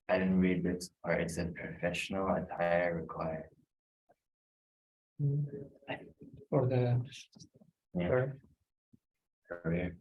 I didn't read this part. It said professional attire required. For the Yeah, for career.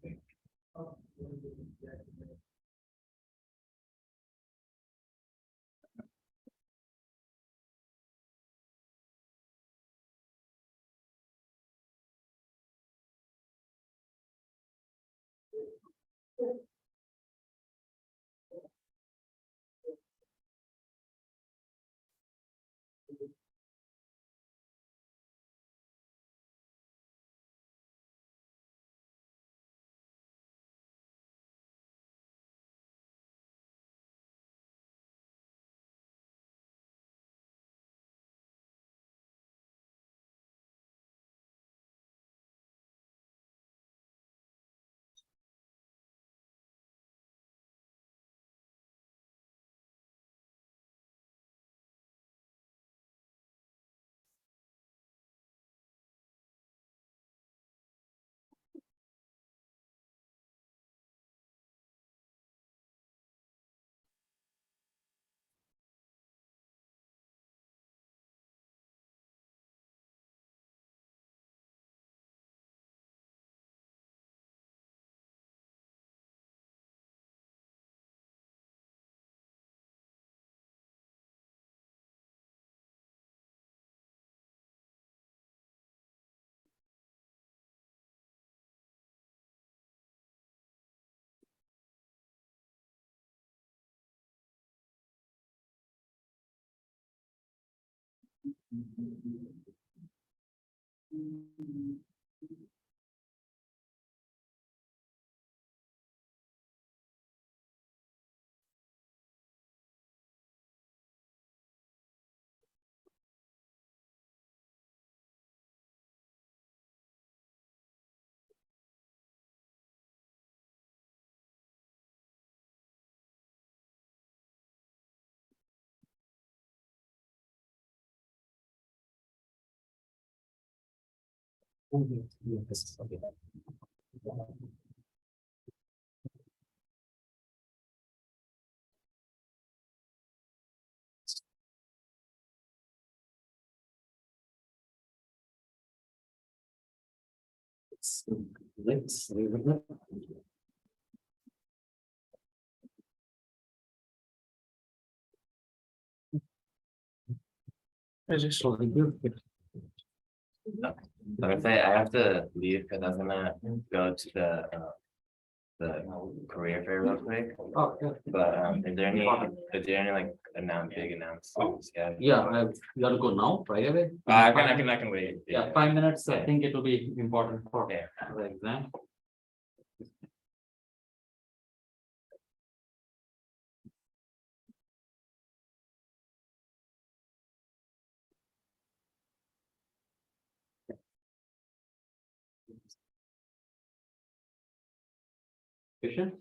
let's register. Like I say, I have to leave because I was gonna go to the career fair real quick. Oh, yeah. But is there any like big announcements? Yeah. Yeah, you gotta go now, right away. I can wait. Yeah, 5 minutes. I think it will be important for Yeah. the exam. Question?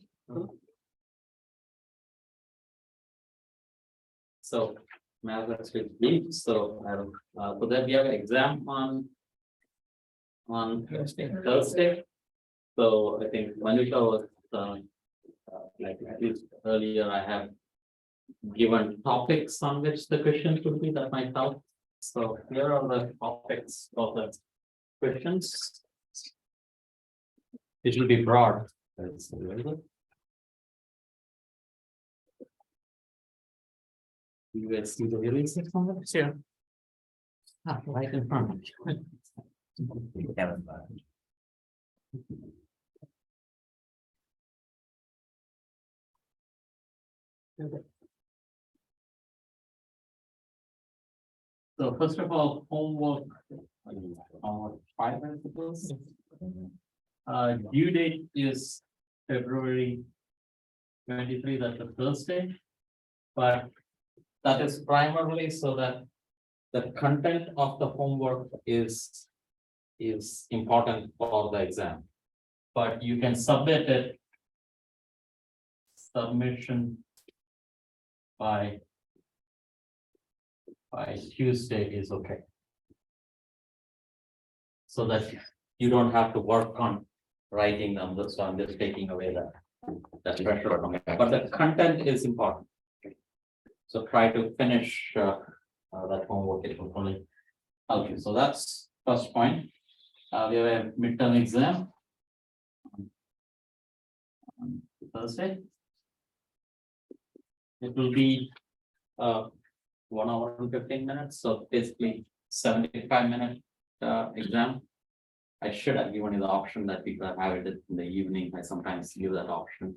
So, math with B. So, for that we have an exam on Thursday. So I think Manisha was like at least earlier I have given topics on which the question could be that might help. So here are the topics of the questions. It will be broad. That's very good. You guys see the releases on it? Yeah. Right in front of you. Yeah. So first of all, homework. On 5 articles. Due date is February 23, that's a Thursday. But that is primarily so that the content of the homework is important for the exam. But you can submit it. Submission by Tuesday is okay. So that you don't have to work on writing them, so I'm just taking away that pressure. But the content is important. So try to finish that homework, it will only help you. So that's first point. We have a midterm exam on Thursday. It will be 1 hour and 15 minutes, so basically 75-minute exam. I should have given you the option that we could have it in the evening. I sometimes give that option,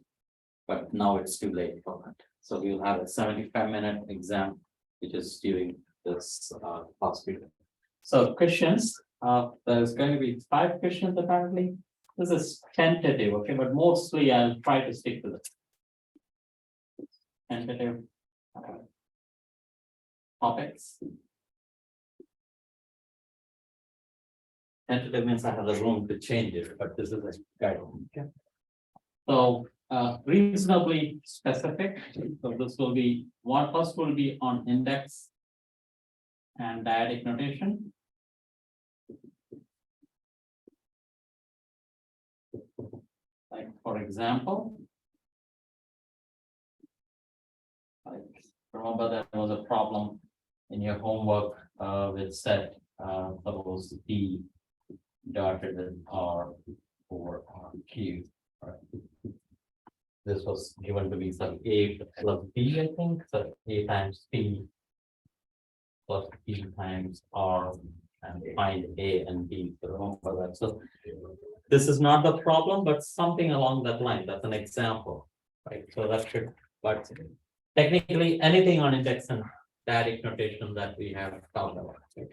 but now it's too late for that. So we'll have a 75-minute exam, which is during this past period. So questions, there's going to be 5 questions apparently. This is tentative, okay, but mostly I'll try to stick to this. Tentative topics. Tentative means I have the room to change it, but this is a guideline. Okay. So reasonably specific. So this will be first will be on index and dyadic notation. Like for example, remember there was a problem in your homework with set suppose D dotted in R or Q. Right. This was given to be some A plus B, I think. So A times P plus B times R and find A and B. So remember that. So this is not the problem, but something along that line. That's an example, right? So that should, but technically anything on index and dyadic notation that we have talked about. Right?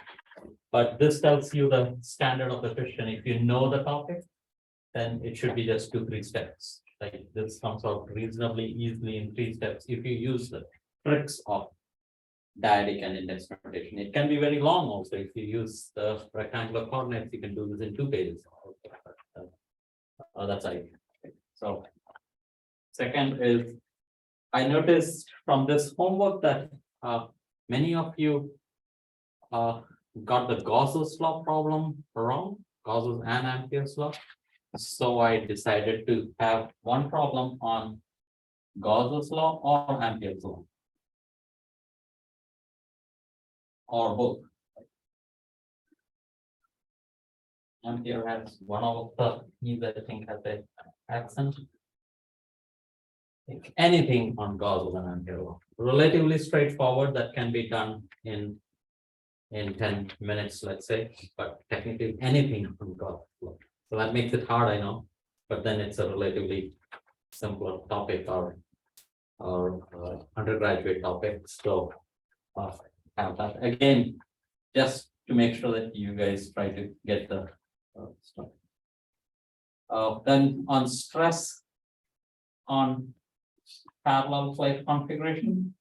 But this tells you the standard of the question. If you know the topic, then it should be just 2-3 steps. Like this comes out reasonably easily in 3 steps if you use the tricks of dyadic and index notation. It can be very long also. If you use the rectangular coordinates, you can do this in 2 pages. That's idea. So second is, I noticed from this homework that many of you got the Gauss's law problem wrong, Gauss's and Ampere's law. So I decided to have one problem on Gauss's law or Ampere's law, or both. Ampere has one of the keys, I think, has an accent. Anything on Gauss's and Ampere law, relatively straightforward, that can be done in 10 minutes, let's say, but technically anything on Gauss's law. So that makes it hard, I know, but then it's a relatively simpler topic or undergraduate topic. So have that again, just to make sure that you guys try to get the stuff. Then on stress on parallel plate configuration.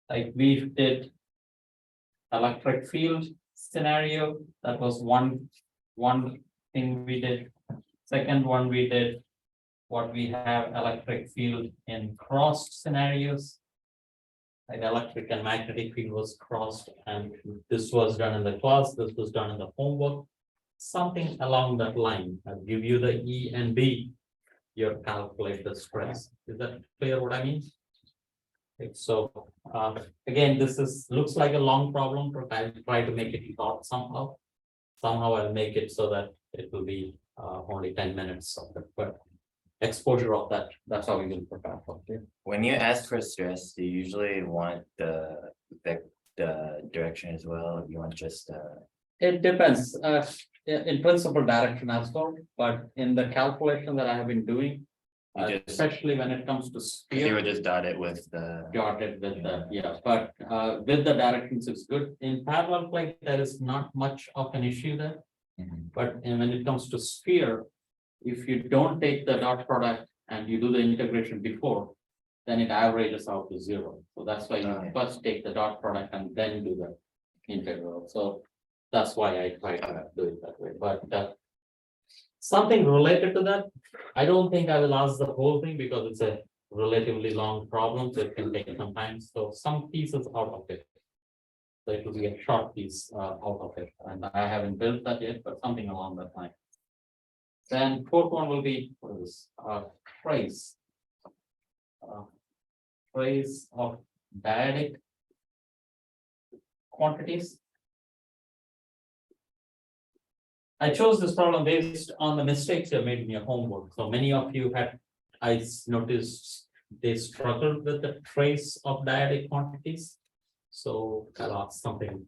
Like we did electric field scenario, that was one thing we did. Second one we did what we have electric field in crossed scenarios. Like electric and magnetic field was crossed, and this was done in the class, this was done in the homework. Something along that line. I'll give you the E and B, your calculate the stress. Is that clear what I mean? So again, this looks like a long problem, but I'll try to make it short somehow. Somehow I'll make it so that it will be only 10 minutes of it, but exposure of that, that's how we will prepare for it. When you ask for stress, do you usually want the direction as well? You want just It depends. In principle, direction as well, but in the calculation that I have been doing, especially when it comes to sphere, you would just dot it with the dotted with the, yeah, but with the directions it's good. In parallel plate, there is not much of an issue there. But when it comes to sphere, if you don't take the dot product and you do the integration before, then it averages out to 0. So that's why you first take the dot product and then do the integral. So that's why I try to do it that way. But something related to that, I don't think I will ask the whole thing because it's a relatively long problem, so it can take some time. So some pieces out of it. So it will be a short piece out of it, and I haven't built that yet, but something along that line. Then fourth one will be what is this? Trace. Trace of dyadic quantities. I chose this problem based on the mistakes you made in your homework. So many of you had, noticed they struggled with the trace of dyadic quantities. So I'll ask something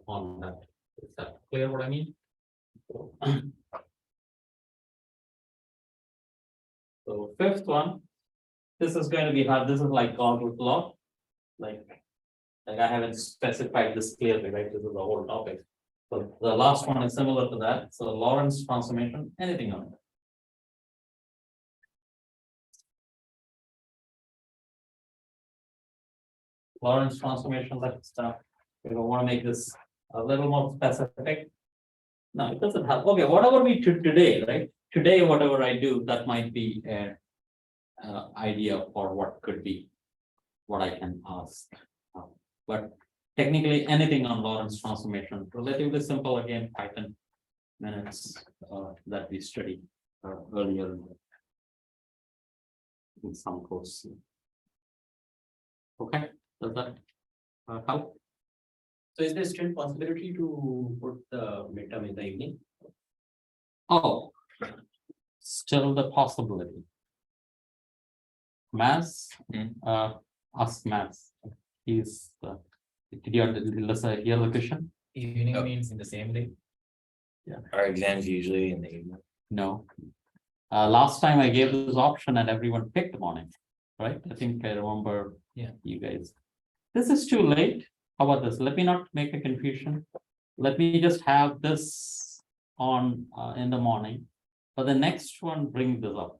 on that. Is that clear what I mean? So fifth one, this is going to be hard. This is like Gauss law. Like I haven't specified this clearly, right? This is the whole topic. So the last one is similar to that. So Lorentz transformation, anything on it. Lorentz transformation, let's we don't want to make this a little more specific. No, it doesn't have, okay, whatever we do today, right? Today, whatever I do, that might be a idea for what could be what I can ask. But technically, anything on Lorentz transformation, relatively simple again, Python minutes that we studied earlier in some course. Okay, does that help? So is there still possibility to put the midterm in the evening? Oh, still the possibility. Maths, ask Maths. He's did you listen hear the question? Evening Oh. means in the same day. Our exams usually in the evening. No. Last time I gave this option and everyone picked morning, right? I think I remember. Yeah. You guys. This is too late. How about this? Let me not make a confusion. Let me just have this on in the morning. For the next one, bring this up.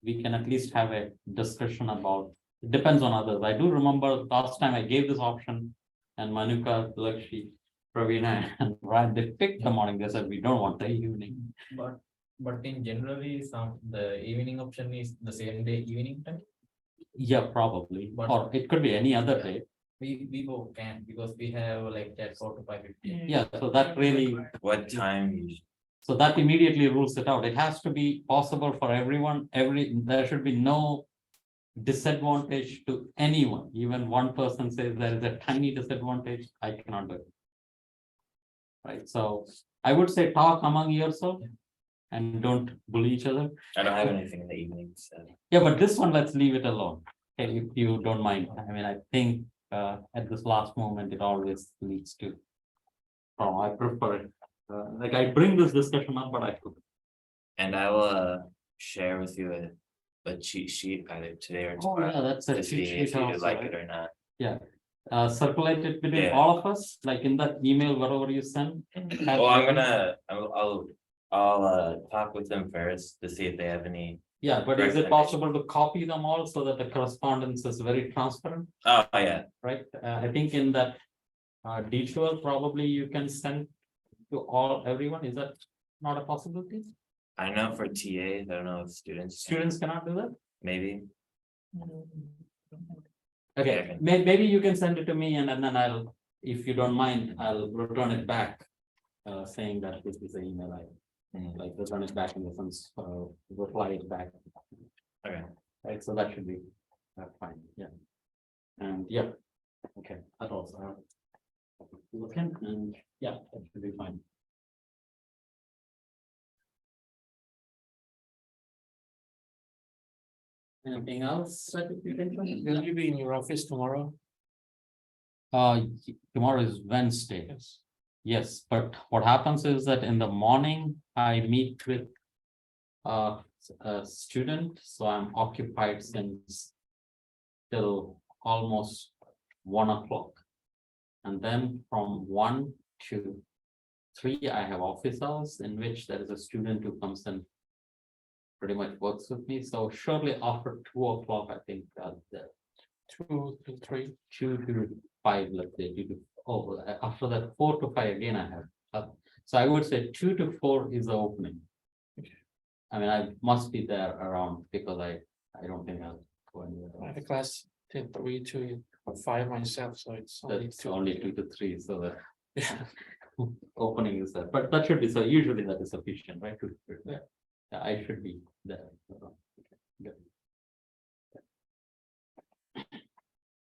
We can at least have a discussion about, it depends on others. I do remember last time I gave this option and Manuka, Lakshi, Pravina and Ryan, they picked the morning. They said, we don't want the evening. But in generally, the evening option is the same day evening time. Yeah, probably. But- Or it could be any other day. We both can because we have like that 4 to 5:15. Yeah, so that really, What time? you- so that immediately rules it out. It has to be possible for everyone, there should be no disadvantage to anyone. Even one person says there is a tiny disadvantage, I cannot do it. Right, so I would say talk among yourself and don't bully each other. I don't have anything in the evening, so. Yeah, but this one, let's leave it alone. Okay, if you don't mind. I mean, I think at this last moment, it always leads to. Oh, I prefer it. Like I bring this discussion up, but I could. And I will share with you a cheat sheet either today or Oh, tomorrow. yeah, that's a To see cheat if sheet you also, like right? it or not. Circulate it between Yeah. all of us, like in that email, whatever you send. have Well, I'm them- I'll talk with them first to see if they have any. Yeah, but is it recommendation. possible to copy them all so that the correspondence is very transparent, Oh, yeah, right? I think in that detour, probably you can send to everyone. Is that not a possibility? I know for TAs, I don't know if students. Students cannot do that? Maybe, Okay, Okay. maybe you can send it to me and then I'll, if you don't mind, I'll return it back. Saying that this is the email like return it back in the sense, reply it back. okay, Right, so that should be fine, yeah. And yeah, okay, that also. Looking and yeah, that should be fine. Anything else that you can? Will you be in your office tomorrow? Tomorrow is Wednesday. Yes, but what happens is that in the morning, I meet with. A student, so I'm occupied since. Till almost 1 o'clock. And then from 1 to 3, I have office hours in which there is a student who comes and. Pretty much works with me, so surely after 2 o'clock, I think the 2 to 3. 2 to 5, let's say, after that 4 to 5 again I have. So I would say 2 to 4 is the opening. I mean, I must be there around because I don't think I'll go I anywhere. have a class 3 to 5 myself, so it's only That's 2. only 2 to 3, so the Yeah. opening is there, but that should be, so usually that is sufficient, right? Yeah. I should be there. Good.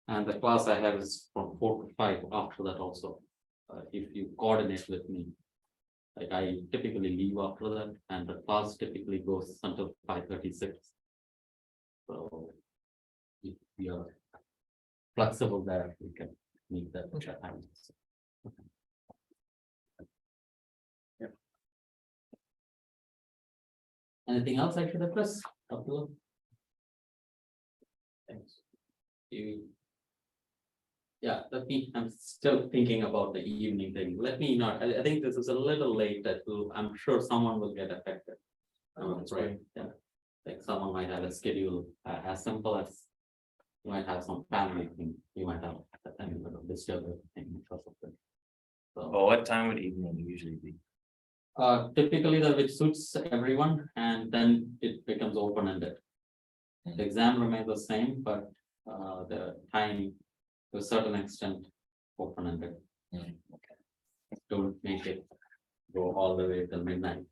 And the class I have is from 4 to 5 after that also. If you coordinate with me. Like I typically leave after that and the class typically goes until 5:36. So. If we are flexible there, we can meet that time. Yep. Anything else I should address? Abdullah? Thanks. Yeah, I'm still thinking about the evening thing. Let me not, I think this is a little late I'm sure someone will get affected. That's right. Yeah. Like someone might have a schedule as simple as you might have some family thing, you might have a disturb thing because of it. So, Well, what time would evening usually be? typically which suits everyone and then it becomes open-ended. The exam remains the same, but the time to a certain extent open-ended. Don't make it go all the way till midnight.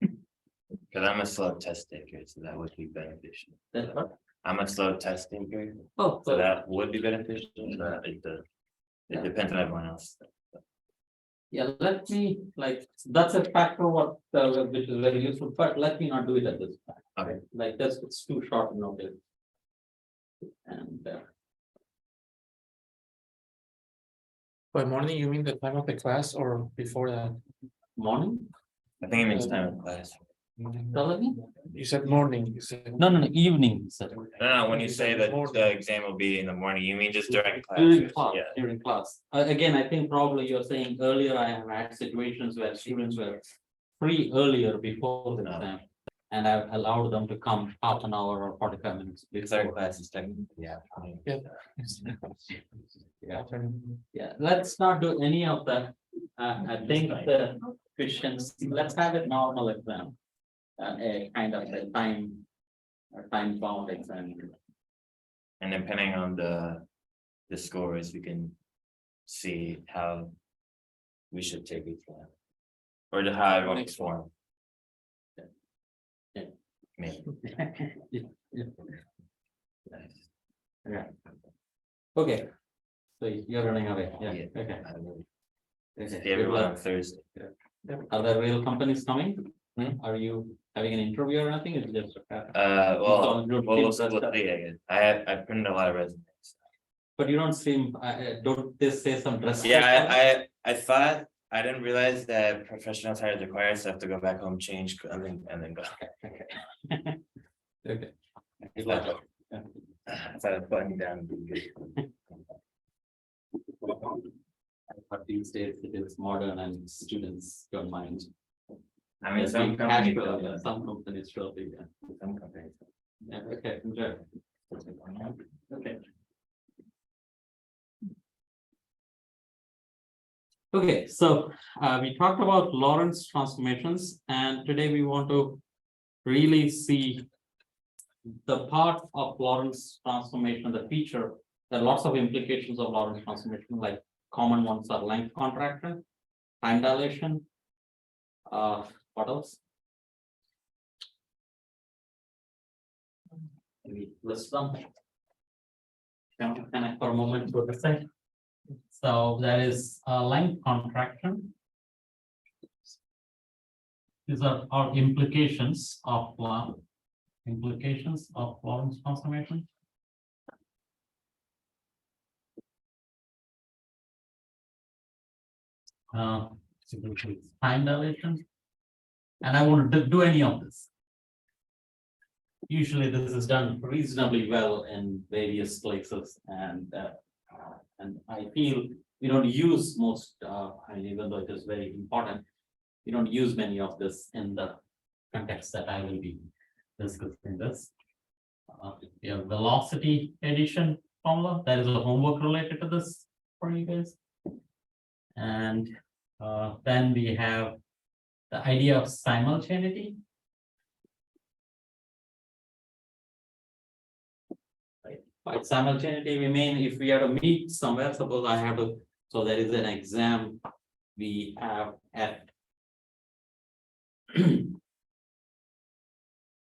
Because I'm a slow test taker, so that would be beneficial. That's what? I'm a slow test taker, Oh, so that would be beneficial, but it depends on everyone else. yeah, let me, like, that's a factor what, which is very useful, but let me not do it at this time. Okay. Like, that's, it's too short notice. And, By morning, you mean the time of the class or before that? morning, I think it means time in class. tell me? You said morning, you said. No, evening, sir. No, when you say that the exam will be in the morning, you mean just during class? During class, Yeah. during class. Again, I think probably you're saying earlier, I have had situations where students were free earlier before the exam. And I've allowed them to come half an hour or 45 minutes Because our before. class is technically, yeah. Yeah, let's not do any of that. I think the questions, let's have it normal exam. A kind of a time bound exam. And depending on the scores, we can see how we should take each one. Or how everyone perform. Yeah. Me. Nice. Yeah. Okay. So you're running away. Yeah. Yeah. Okay. See Okay. everyone on Thursday. Are there real companies coming? Hmm? Are you having an interview or anything? It's just. Well, Your we'll kids are see, stuff. I guess. I printed a lot of resumes. But you don't seem. Don't they say some dress? code? Yeah, I thought, I didn't realize that professional attire is required, so I have to go back home, change, and then go. Okay. Good luck. I thought I'd button down. would be good. But these days it is modern and students don't mind. I mean, Yes, some being companies, casual, will, some companies will be. some companies. Yeah, okay, enjoy. Okay. Okay, so we talked about Lorentz transformations, and today we want to really see the part of Lorentz transformation, the feature. There are lots of implications of Lorentz transformation, like common ones are length contraction, time dilation. What else? Maybe list them. Can I for a moment go this side? So that is length contraction. These are our implications of Lorentz transformation. Time dilation, and I won't do any of this. Usually this is done reasonably well in various places, and I feel we don't use most, even though it is very important, we don't use many of this in the context that I will be discussing this. We have velocity addition formula, that is a homework related to this for you guys. And then we have the idea of simultaneity. By simultaneity, we mean if we have to meet somewhere, suppose I have to, so there is an exam we have at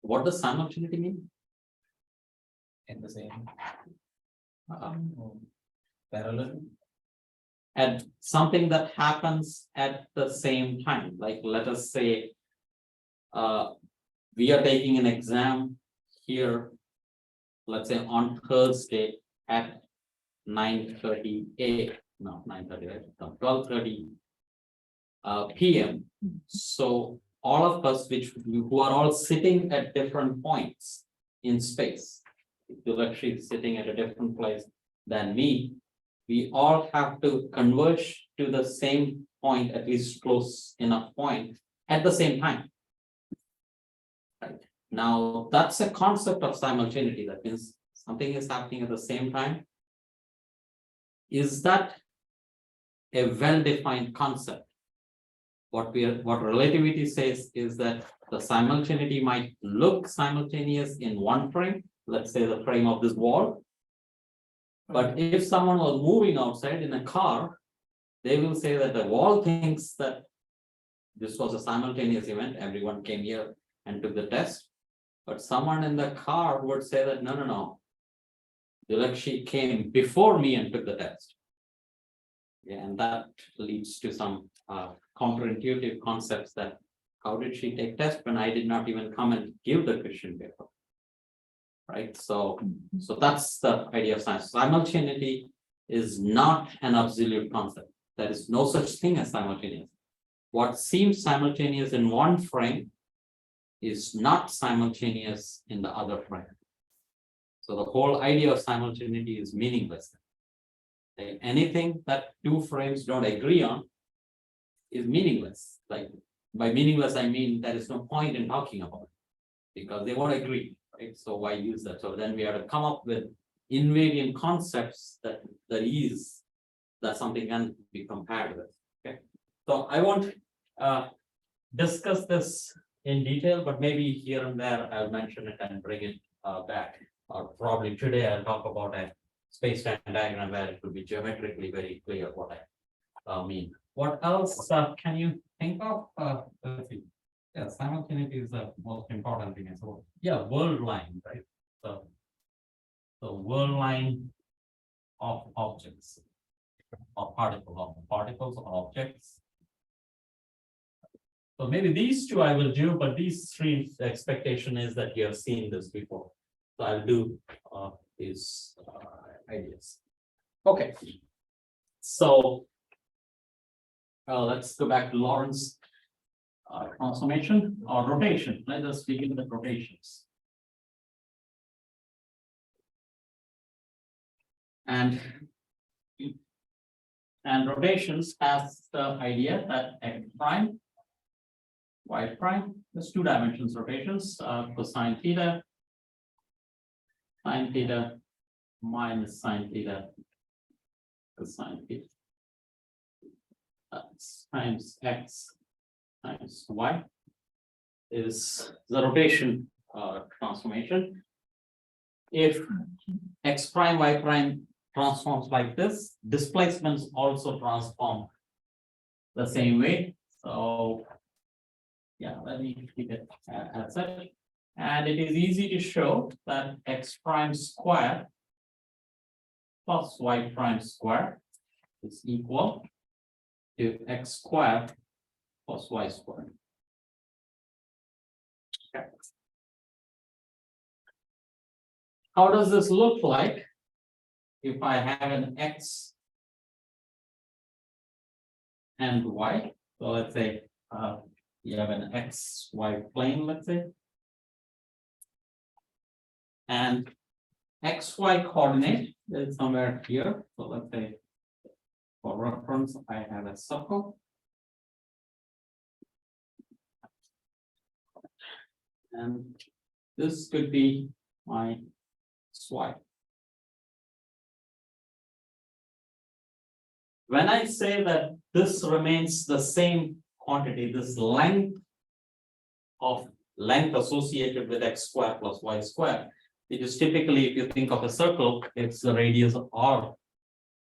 what does simultaneity mean? In the same. Parallel. At something that happens at the same time, like let us say. We are taking an exam here. Let's say on Thursday at 9:30 a. No, 9:30, right? No, 12:30 PM. So all of us who are all sitting at different points in space. Dilakshi is sitting at a different place than me. We all have to converge to the same point, at least close enough point at the same time. Right. Now, that's a concept of simultaneity. That means something is happening at the same time. Is that a well-defined concept? What relativity says is that the simultaneity might look simultaneous in one frame, let's say the frame of this wall. But if someone was moving outside in a car, they will say that the wall thinks that this was a simultaneous event, everyone came here and took the test. But someone in the car would say that no. Dilakshi came before me and took the test. Yeah, and that leads to some counterintuitive concepts that how did she take test when I did not even come and give the question paper? Right, so that's the idea of science. Simultaneity is not an absolute concept. There is no such thing as simultaneous. What seems simultaneous in one frame is not simultaneous in the other frame. So the whole idea of simultaneity is meaningless. Like anything that two frames don't agree on is meaningless. Like by meaningless, I mean there is no point in talking about it because they won't agree. Right? So why use that? So then we have to come up with invariant concepts that something can be compared with. Okay, so I won't discuss this in detail, but maybe here and there I'll mention it and bring it back. Or probably today I'll talk about a space-time diagram where it will be geometrically very clear what I mean. What else can you think of? Let's see. Yeah, simultaneity is the most important thing as well. Yeah, world line, right? So the world line of objects or particles or objects. So maybe these two I will do, but these three, the expectation is that you have seen this before. So I'll do these ideas. Okay. So let's go back to Lorentz transformation or rotation. Let us begin with rotations. And rotations has the idea that x prime, y prime, there's two dimensions rotations, cosine theta, sine theta minus sine theta, cosine theta. That's times x times y is the rotation transformation. If x prime, y prime transforms like this, displacements also transform the same way. So yeah, let me keep it as such. And it is easy to show that x prime square plus y prime square is equal to x square plus y square. Okay. How does this look like if I have an x and y? So let's say you have an xy plane, let's say. And xy coordinate is somewhere here. So let's say for reference, I have a circle. And this could be my y. When I say that this remains the same quantity, this length associated with x square plus y square, it is typically, if you think of a circle, it's the radius r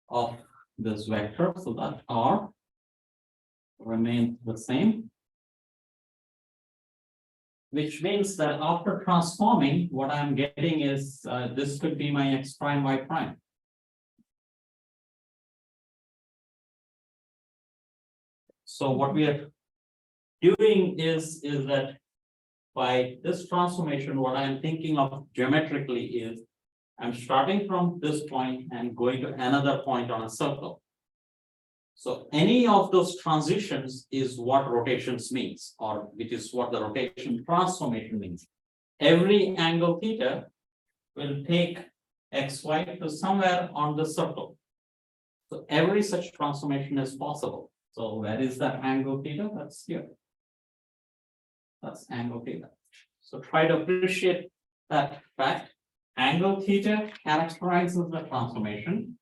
of this vector. So that r remains the same. which means that after transforming, what I'm getting is, this could be my x prime, y prime. So what we are doing is that by this transformation, what I'm thinking of geometrically is I'm starting from this point and going to another point on a circle. So any of those transitions is what rotations means, or which is what the rotation transformation means. Every angle theta will take xy to somewhere on the circle. So every such transformation is possible. So where is that angle theta? That's here. That's angle theta. So try to appreciate that fact. Angle theta characterizes the transformation.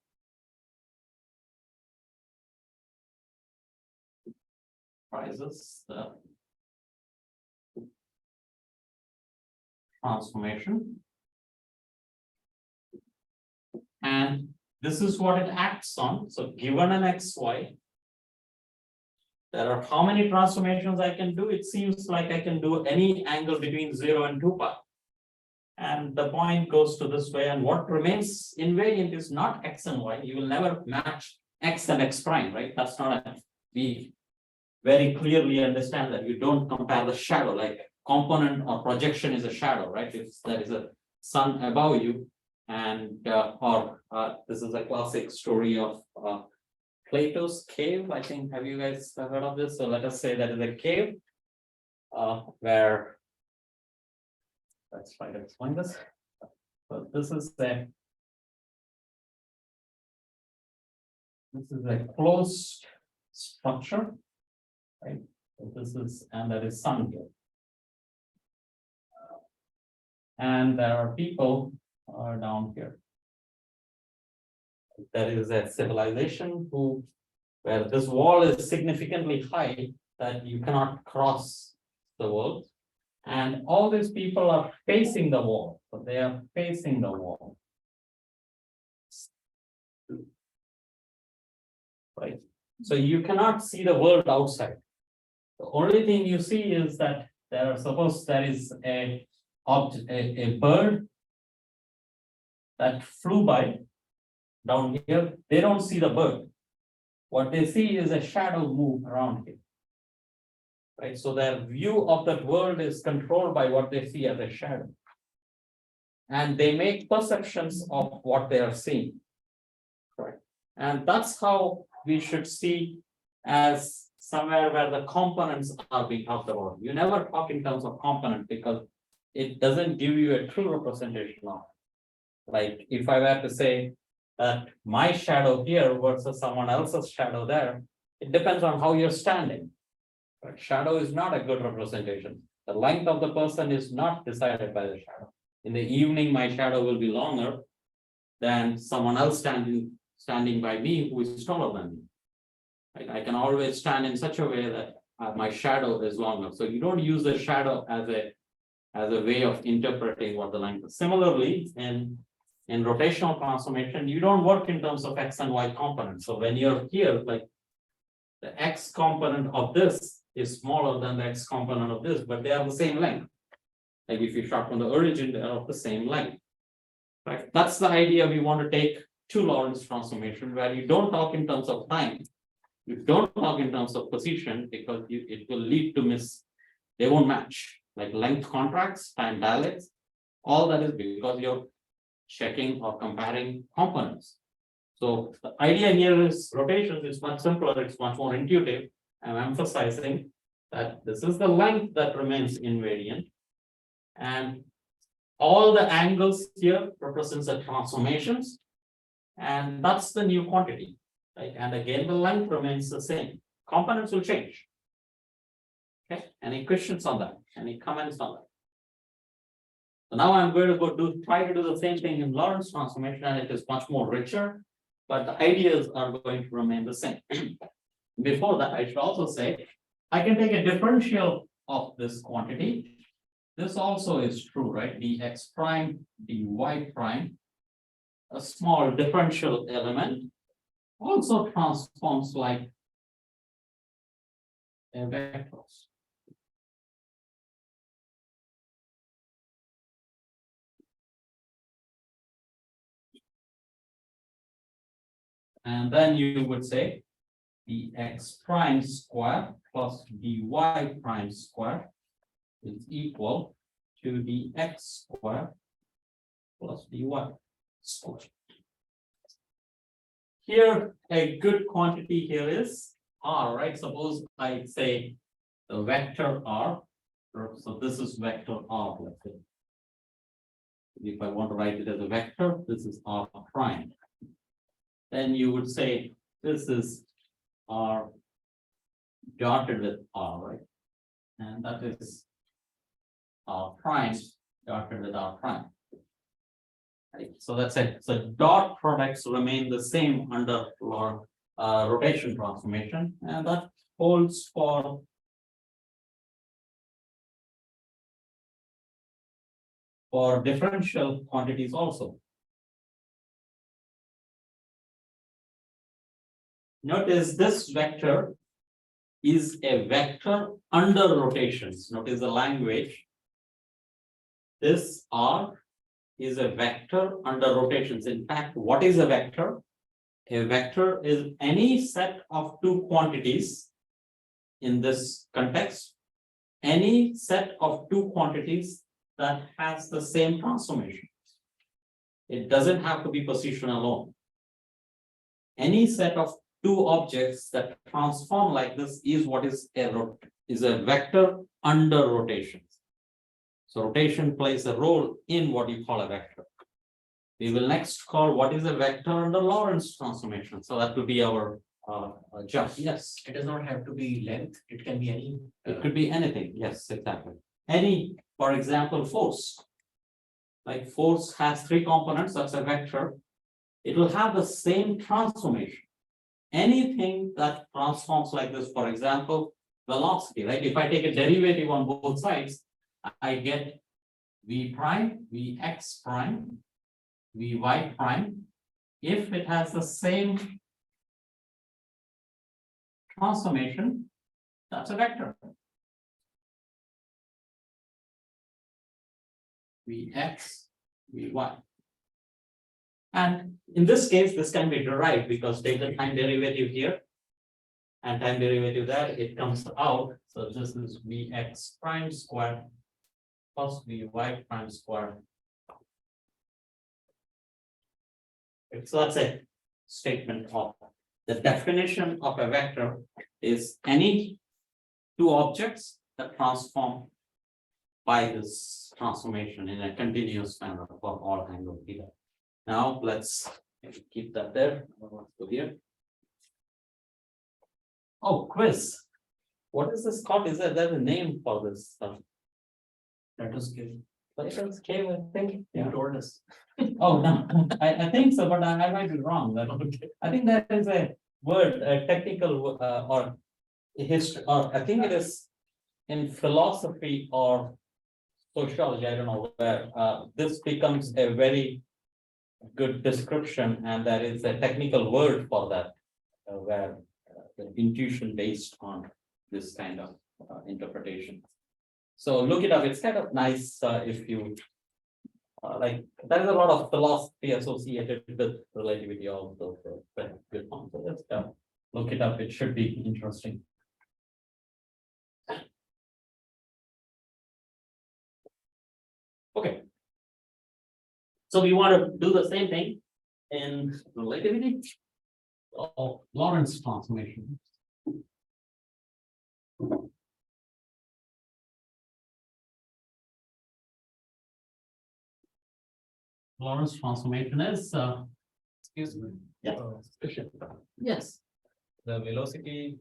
Comprises the transformation. And this is what it acts on. So given an xy, there are how many transformations I can do? It seems like I can do any angle between 0 and 2 pi. And the point goes to this way, and what remains invariant is not x and y. You will never match x and x prime, right? That's not a, we very clearly understand that you don't compare the shadow, like component or projection is a shadow, right? If there is a sun above you, and this is a classic story of Plato's cave. I think, have you guys heard of this? So let us say that is a cave where, let's try to explain this. So this is a closed structure, right? So this is, and there is sun here. And there are people down here. There is a civilization where this wall is significantly high that you cannot cross the world. And all these people are facing the wall, so they are facing the wall. Right. So you cannot see the world outside. The only thing you see is that suppose there is a bird that flew by down here. They don't see the bird. What they see is a shadow move around here. Right, so their view of that world is controlled by what they see as a shadow. And they make perceptions of what they are seeing. Right. And that's how we should see as somewhere where the components are being talked about. You never talk in terms of component because it doesn't give you a true representation of. Like if I were to say that my shadow here versus someone else's shadow there, it depends on how you're standing. But shadow is not a good representation. The length of the person is not decided by the shadow. In the evening, my shadow will be longer than someone else standing by me who is taller than me. Right? I can always stand in such a way that my shadow is longer. So you don't use the shadow as a way of interpreting what the length is. Similarly, in rotational transformation, you don't work in terms of x and y components. So when you're here, like the x component of this is smaller than the x component of this, but they are the same length. Like if you start from the origin, they are of the same length. Right? That's the idea we want to take to Lorentz transformation, where you don't talk in terms of time. You don't talk in terms of position because it will lead to they won't match. Like length contracts, time dilates, all that is because you're checking or comparing components. So the idea here is rotation is much simpler, it's much more intuitive. I'm emphasizing that this is the length that remains invariant. And all the angles here represents the transformations. And that's the new quantity. Right? And again, the length remains the same. Components will change. Okay, any questions on that? Any comments on that? So now I'm going to try to do the same thing in Lorentz transformation, and it is much more richer, but the ideas are going to remain the same. Before that, I should also say, I can take a differential of this quantity. This also is true, right? Dx prime, dy prime, a small differential element, also transforms like a vector. And then you would say the x prime square plus dy prime square is equal to the x square plus dy square. Here, a good quantity here is r, right? Suppose I say the vector r, so this is vector r, let's say. If I want to write it as a vector, this is r prime. Then you would say this is r dotted with r, right? And that is r prime dotted with r prime. Right, so that's it. So dot products remain the same under rotation transformation, and that holds for differential quantities also. Notice this vector is a vector under rotations. Notice the language. This R is a vector under rotations. In fact, what is a vector? A vector is any set of two quantities in this context, any set of two quantities that has the same transformation. It doesn't have to be position alone. Any set of two objects that transform like this is what is a vector under rotations. So rotation plays a role in what you call a vector. We will next call what is a vector under Lorentz transformation. So that will be our jump. Yes. It does not have to be length, it can be any. It could be anything. Yes, exactly. Any, for example, force. Like force has three components, that's a vector. It will have the same transformation. Anything that transforms like this, for example, velocity, right? If I take a derivative on both sides, I get v prime, vx prime, vy prime, if it has the same transformation, that's a vector. Vx, vy. And in this case, this can be derived because take the time derivative here and time derivative there, it comes out. So this is vx prime square plus vy prime square. So that's a statement of the definition of a vector is any two objects that transform by this transformation in a continuous manner for all angle theta. Now let's keep that there. Go here. Oh, quiz. What is this called? Is there a name for this stuff? Letters cave. Letters cave, I think. Yeah. Tortoise. Oh, no, I think so, but I might be wrong. I think that is a word, a technical or history, or I think it is in philosophy or sociology. I don't know where this becomes a very good description, and there is a technical word for that, where the intuition based on this kind of interpretation. So look it up. It's kind of nice if you like. There is a lot of philosophy associated with relativity also. So good one. So let's look it up. It should be interesting. Okay. So we want to do the same thing in relativity of Lorentz transformation. Lorentz transformation is Excuse me. Yeah. Yes. The velocity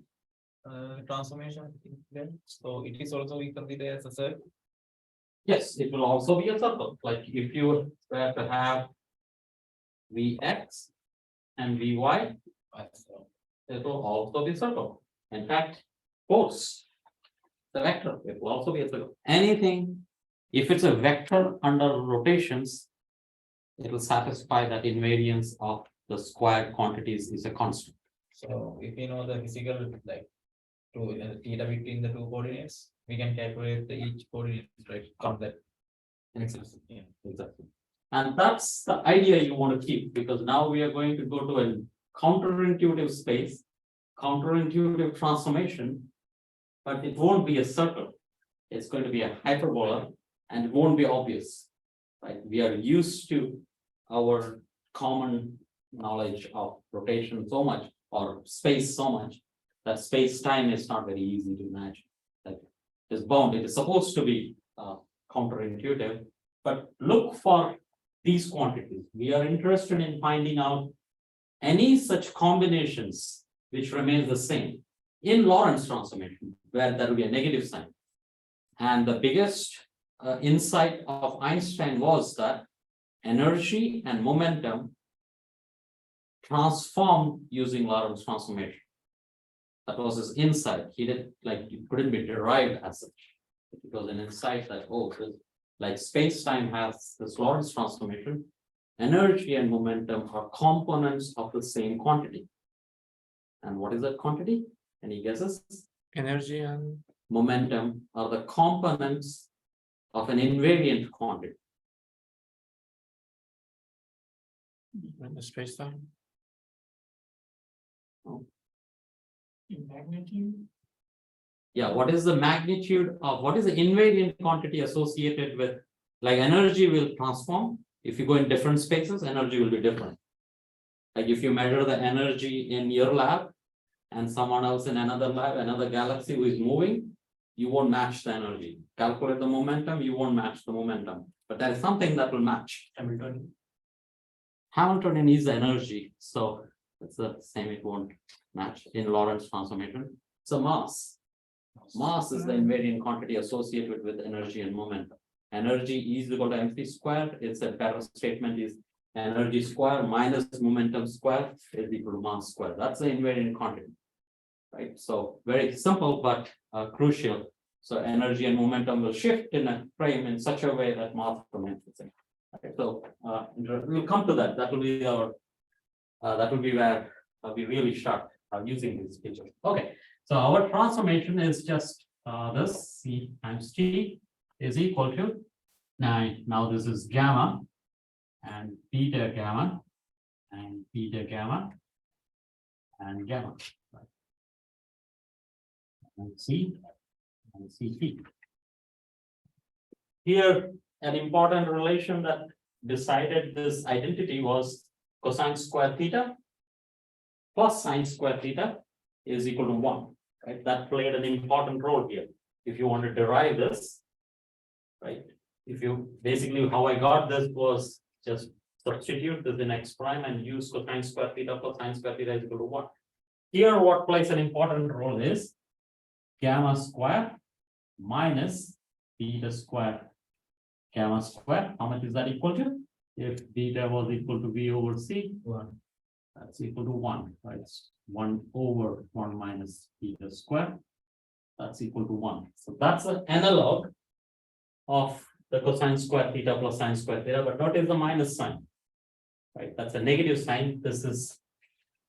transformation, then, so it is also we consider as a circle. Yes, it will also be a circle. Like if you were to have Vx and Vy, it will also be a circle. In fact, force, the vector, it will also be a circle. Anything, if it's a vector under rotations, it will satisfy that invariance of the squared quantities is a constant. So if you know the physical, like, theta between the two coordinates, we can calculate the each coordinate, right, from that. Exactly. Yeah, exactly. And that's the idea you want to keep, because now we are going to go to a counterintuitive space, counterintuitive transformation, but it won't be a circle. It's going to be a hyperbola and it won't be obvious, right? We are used to our common knowledge of rotation so much or space so much that space-time is not very easy to imagine. Like it's bound, it is supposed to be counterintuitive, but look for these quantities. We are interested in finding out any such combinations which remains the same in Lorentz transformation, where there will be a negative sign. And the biggest insight of Einstein was that energy and momentum transform using Lorentz transformation. That was his insight. He did like it couldn't be derived as such. It was an insight that like space-time has this Lorentz transformation. Energy and momentum are components of the same quantity. And what is that quantity? Any guesses? Energy and Momentum are the components of an invariant quantity. the space time. In magnitude. Yeah, what is the magnitude of what is the invariant quantity associated with like energy will transform? If you go in different spaces, energy will be different. Like if you measure the energy in your lab and someone else in another lab, another galaxy who is moving, you won't match the energy. Calculate the momentum, you won't match the momentum. But there is something that will match. Hamiltonian is the energy, so it's the same, it won't match in Lorentz transformation. So mass. Mass is the invariant quantity associated with energy and momentum. Energy is equal to mc squared. It's a better statement is energy square minus momentum square is equal to mass square. That's the invariant quantity. Right. So very simple but crucial. So energy and momentum will shift in a frame in such a way that mass remains the same. Okay, so we'll come to that. That will be our that will be where we really start using these features. Okay, so our transformation is just this C times T is equal to 9. Now this is gamma and beta gamma and beta gamma and gamma. Right. And C and CT. Here, an important relation that decided this identity was cosine square theta plus sine square theta is equal to 1. Right? That played an important role here. If you want to derive this, right? If you basically how I got this was just substitute this in x prime and use cosine square theta plus sine square theta is equal to 1. Here, what plays an important role is gamma square minus beta square. Gamma square, how much is that equal to? If beta was equal to v over c, 1. That's equal to 1, right? 1 over 1 minus beta square. That's equal to 1. So that's an analog of the cosine square theta plus sine square theta, but notice the minus sign. Right? That's a negative sign. This is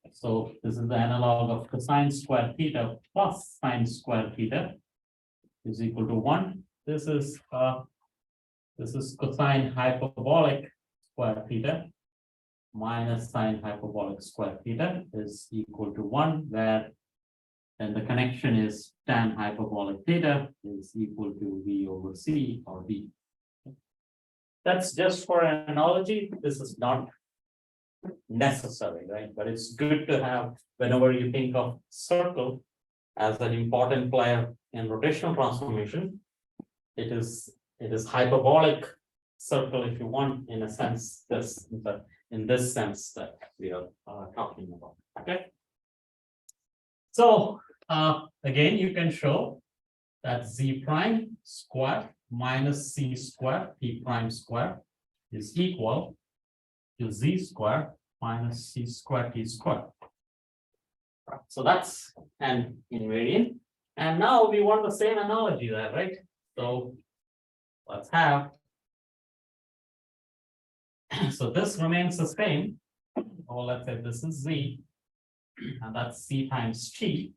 the analog of cosine square theta plus sine square theta is equal to 1. This is cosine hyperbolic square theta minus sine hyperbolic square theta is equal to 1, where then the connection is tan hyperbolic theta is equal to v over c or v. That's just for an analogy. This is not necessary, right? But it's good to have whenever you think of circle as an important player in rotational transformation. It is hyperbolic circle if you want, in a sense, but in this sense that we are talking about. Okay. So again, you can show that z prime square minus c square t prime square is equal to z square minus c square t square. So that's an invariant. And now we want the same analogy there, right? So let's have. So this remains the same. Or let's say this is z, and that's c times t.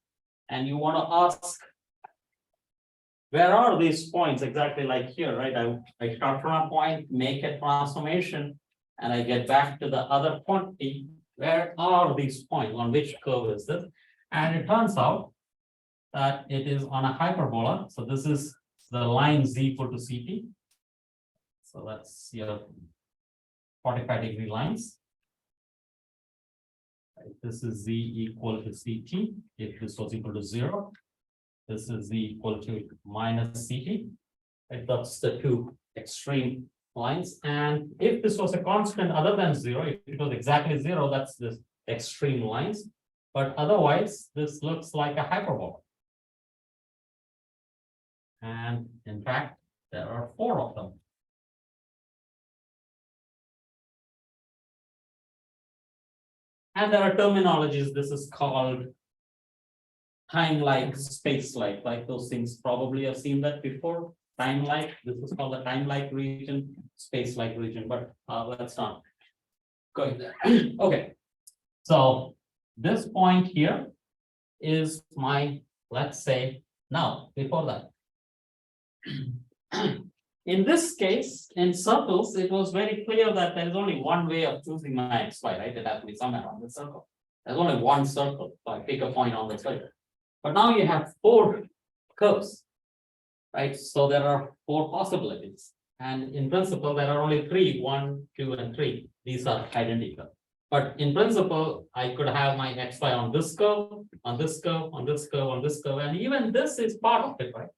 And you want to ask, where are these points exactly like here, right? I start from a point, make a transformation, and I get back to the other quantity where are these points, on which curve is this? And it turns out that it is on a hyperbola, so this is the line z equal to ct. So that's your 45-degree lines. Right, this is z equal to ct, if this was equal to 0. This is z equal to minus ct. Right, that's the two extreme lines. And if this was a constant other than 0, if it was exactly 0, that's this extreme lines. But otherwise, this looks like a hyperbola. And in fact, there are 4 of them. And there are terminologies. This is called time-like, space-like, like those things probably have seen that before. Time-like, this is called the time-like region, space-like region, but let's not go there. Okay, so this point here is my, let's say, now before that. In this case, in circles, it was very clear that there is only one way of choosing my xy, right? It has to be somewhere on the circle. There's only one circle, so I pick a point on the circle. But now you have 4 curves, right? So there are 4 possibilities. And in principle, there are only 3, 1, 2, and 3. These are identical. But in principle, I could have my xy on this curve, on this curve, on this curve, on this curve, and even this is part of it, right?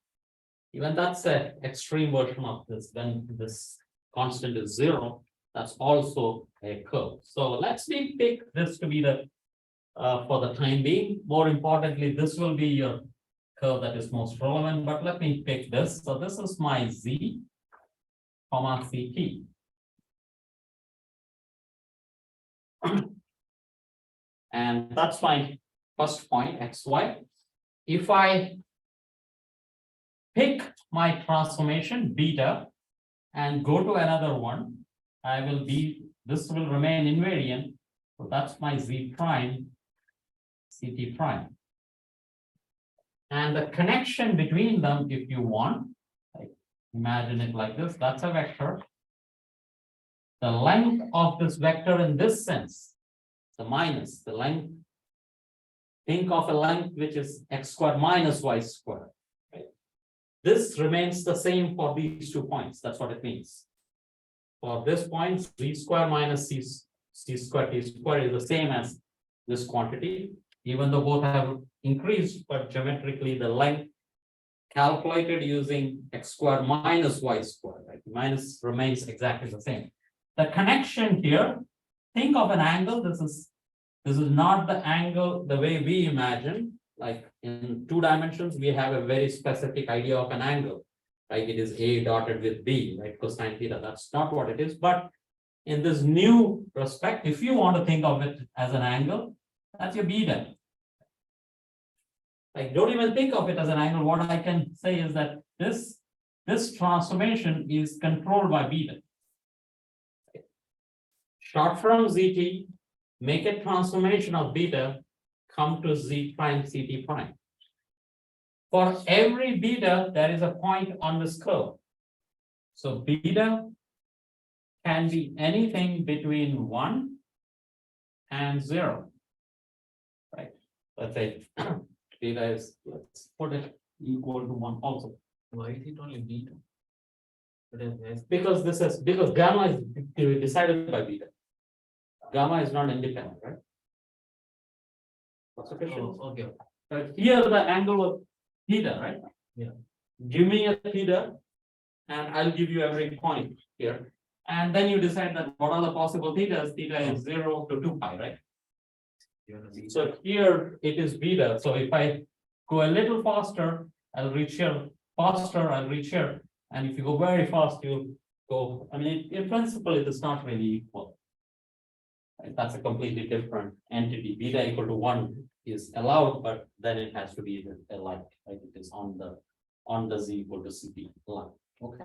Even that's an extreme version of this. When this constant is 0, that's also a curve. So let's pick this to be the for the time being. More importantly, this will be your curve that is most relevant. But let me pick this. So this is my z, comma ct. And that's my first point, xy. If I pick my transformation beta and go to another one, this will remain invariant. So that's my z prime, ct prime. And the connection between them, if you want, like, imagine it like this, that's a vector. The length of this vector in this sense, the minus, the length, think of a length which is x squared minus y squared. This remains the same for these 2 points. That's what it means. For this point, z square minus c square t square is the same as this quantity, even though both have increased, but geometrically the length calculated using x square minus y square, right? Minus remains exactly the same. The connection here, think of an angle. This is not the angle the way we imagine. Like in 2 dimensions, we have a very specific idea of an angle, right? It is A dotted with B, right? Cosine theta. That's not what it is. But in this new respect, if you want to think of it as an angle, that's your beta. Like, don't even think of it as an angle. What I can say is that this transformation is controlled by beta. Short from ZT, make a transformation of beta, come to z prime ct prime. For every beta, there is a point on this curve. So beta can be anything between 1 and 0. Right? Let's say beta is, let's put it equal to 1 also. Why is it only beta? Because gamma is decided by beta. Gamma is not independent, right? What's the question? Oh, okay. But here the angle of theta, right? Yeah. Give me a theta, and I'll give you every point here. And then you decide that what are the possible thetas? Theta is 0 to 2 pi, right? So here it is beta. So if I go a little faster, I'll reach here. Faster, I'll reach here. And if you go very fast, you'll go. I mean, in principle, it is not really equal. Right? That's a completely different entity. Beta equal to 1 is allowed, but then it has to be alike, right? It is on the z equal to ct line. Okay.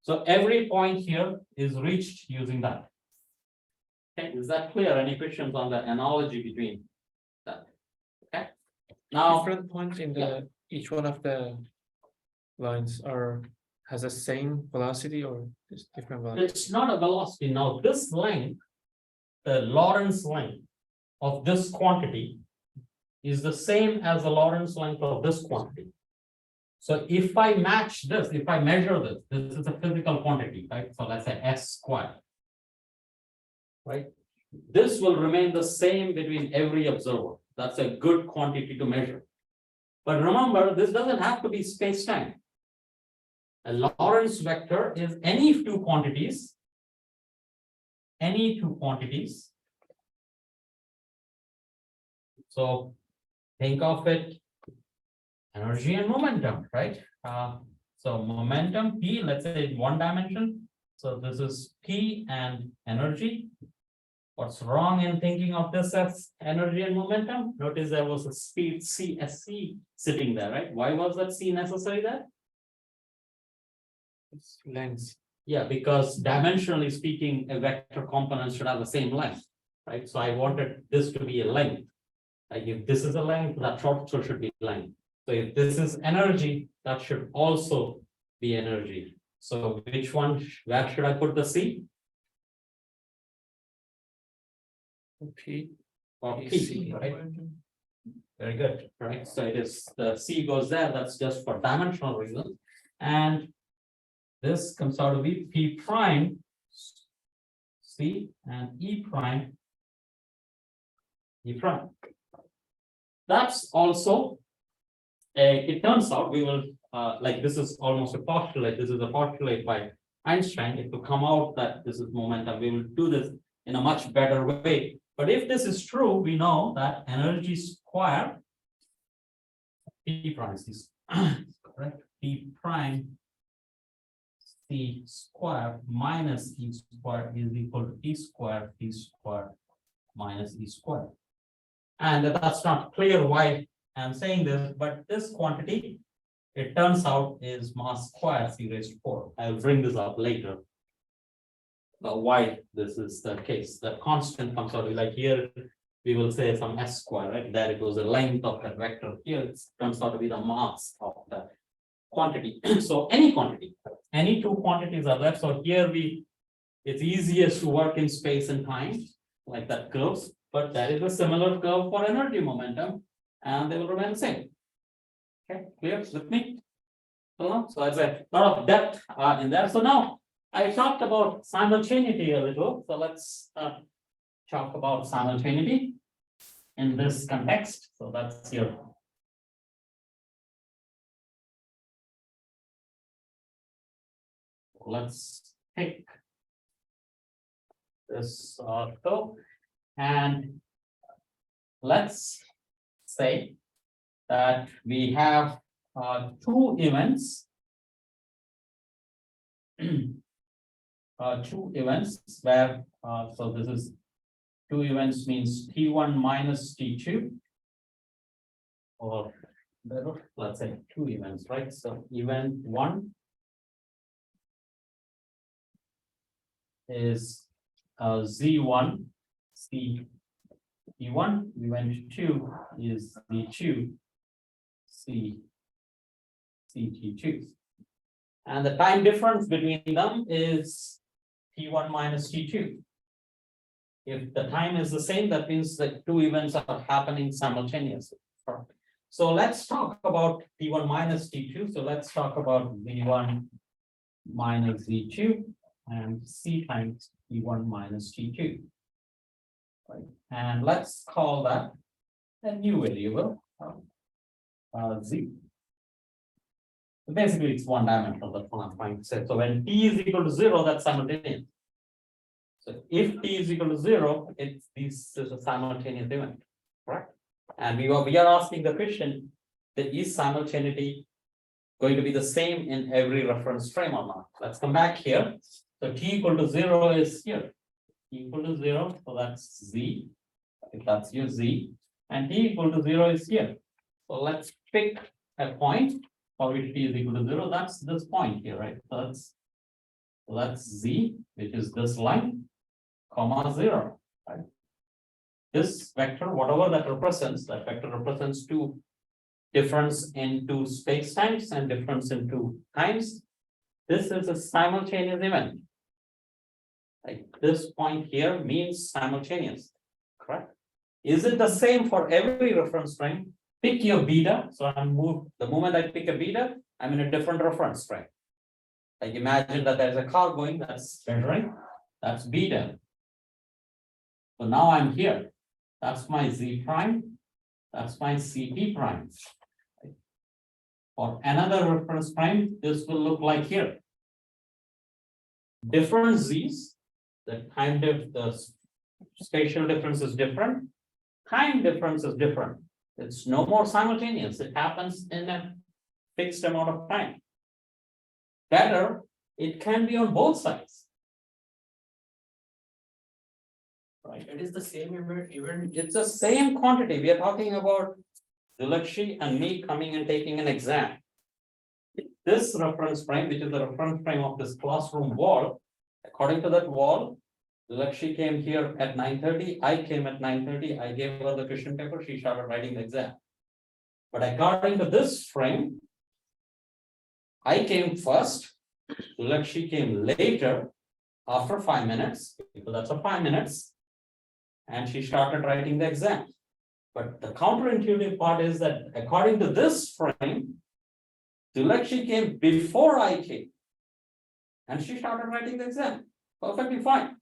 So every point here is reached using that. Okay, is that clear? Any questions on the analogy between that? Okay. Now, Different points in the each one of the lines has the same velocity or is different velocity? it's not a velocity. Now, this length, the Lorentz length, of this quantity is the same as the Lorentz length of this quantity. So if I match this, if I measure this, this is a physical quantity, right? So let's say S squared. Right? This will remain the same between every observer. That's a good quantity to measure. But remember, this doesn't have to be space-time. A Lorentz vector is any two quantities. Any two quantities. So think of it, energy and momentum, right? So momentum P, let's say one dimension. So this is P and energy. What's wrong in thinking of this as energy and momentum? Notice there was a speed C, a C sitting there, right? Why was that C necessary there? It's length. Yeah, because dimensionally speaking, a vector component should have the same length, right? So I wanted this to be a length. Like if this is a length, that also should be length. So if this is energy, that should also be energy. So which one, where should I put the C? P. Or P, P, C. right? Very good, right? So it is, the C goes there, that's just for dimensional reasons. And this comes out to be P prime C and E prime. That's also it turns out we will like this is almost a postulate. This is a postulate by Einstein. It will come out that this is momentum. We will do this in a much better way. But if this is true, we know that energy square P prime is correct. P prime C square minus E square is equal to P square minus E square. And that's not clear why I'm saying this, but this quantity, it turns out is mass square C raised to 4. I'll bring this up later. Why this is the case. The constant comes out like here, we will say some S square, right? There it was the length of that vector. Here it turns out to be the mass of the quantity. So any quantity, any two quantities are there. So here it's easiest to work in space and time, like that curves. But there is a similar curve for energy momentum, and they will remain the same. Okay, clear with me? So there's a lot of depth in there. So now I talked about simultaneity a little. So let's talk about simultaneity in this context. So that's here. Let's take this curve. And let's say that we have two events, where so this is two events means T1 minus T2, or let's say two events, right? So event 1 is Z1 C E1, event 2 is Z2 C T2. And the time difference between them is T1 minus T2. If the time is the same, that means that two events are happening simultaneously. So let's talk about T1 minus T2. So let's talk about Z1 minus Z2 and C times T1 minus T2. Right. And let's call that a new variable, Z. So basically, it's one dimensional. That's what I'm trying to say. So when T is equal to 0, that's simultaneous. So if T is equal to 0, this is a simultaneous event, correct? And we are asking the question: that is simultaneity going to be the same in every reference frame or not? Let's come back here. So T equal to 0 is here. T equal to 0, so that's Z. If that's your Z, and T equal to 0 is here. So let's pick a point for which T is equal to 0. That's this point here, right? So that's Z, which is this line, comma 0. Right? This vector, whatever that vector represents two difference in two space times and difference in two times. This is a simultaneous event. Like this point here means simultaneous, correct? Is it the same for every reference frame? Pick your beta, so the moment I pick a beta, I'm in a different reference frame. Like imagine that there's a car going, that's measuring, that's beta. So now I'm here, that's my Z prime, that's my CP prime. For another reference frame, this will look like here. Different Z's, the spatial difference is different, time difference is different. It's no more simultaneous, it happens in a fixed amount of time. Better, it can be on both sides. Right, It is the same event. it's the same quantity, we are talking about Dilakshi and me coming and taking an exam. This reference frame, which is the reference frame of this classroom wall, according to that wall, Dilakshi came here at 9:30, I came at 9:30, I gave her the question paper, she started writing the exam. But according to this frame, I came first, Dilakshi came later, after 5 minutes, because that's a 5 minutes, and she started writing the exam. But the counterintuitive part is that according to this frame, Dilakshi came before I came. And she started writing the exam. Perfectly fine.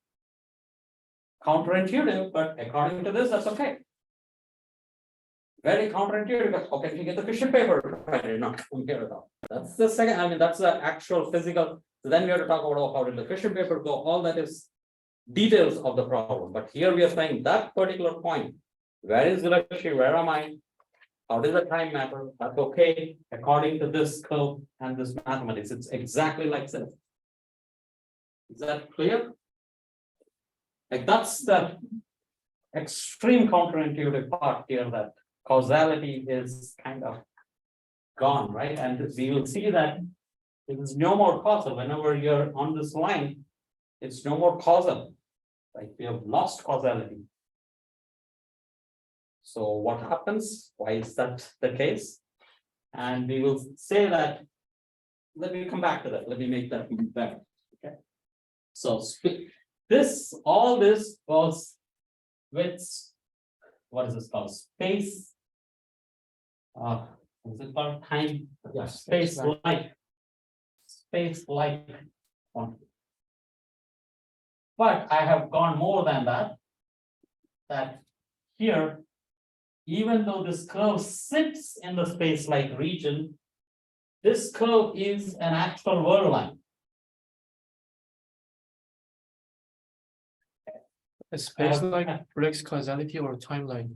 Counterintuitive, but according to this, that's okay. Very counterintuitive, but how can she get the question paper? Right, not from here at all. That's the second, I mean, that's the actual physical. So then we have to talk about how did the question paper go, all that is details of the problem. But here we are saying that particular point. Where is Dilakshi? Where am I? How does the time matter? That's okay. According to this curve and this mathematics, it's exactly like this. Is that clear? Like that's the extreme counterintuitive part here, that causality is kind of gone, right? And we will see that there is no more causal. Whenever you're on this line, it's no more causal. Like we have lost causality. So what happens? Why is that the case? And we will say that, let me come back to that. Let me make that better. Okay. So all this goes with, what is this called? Space. Is it called time? Yeah, space-like quantity. But I have gone more than that. That here, even though this curve sits in the space-like region, this curve is an actual whirl line. A space like breaks causality or timeline.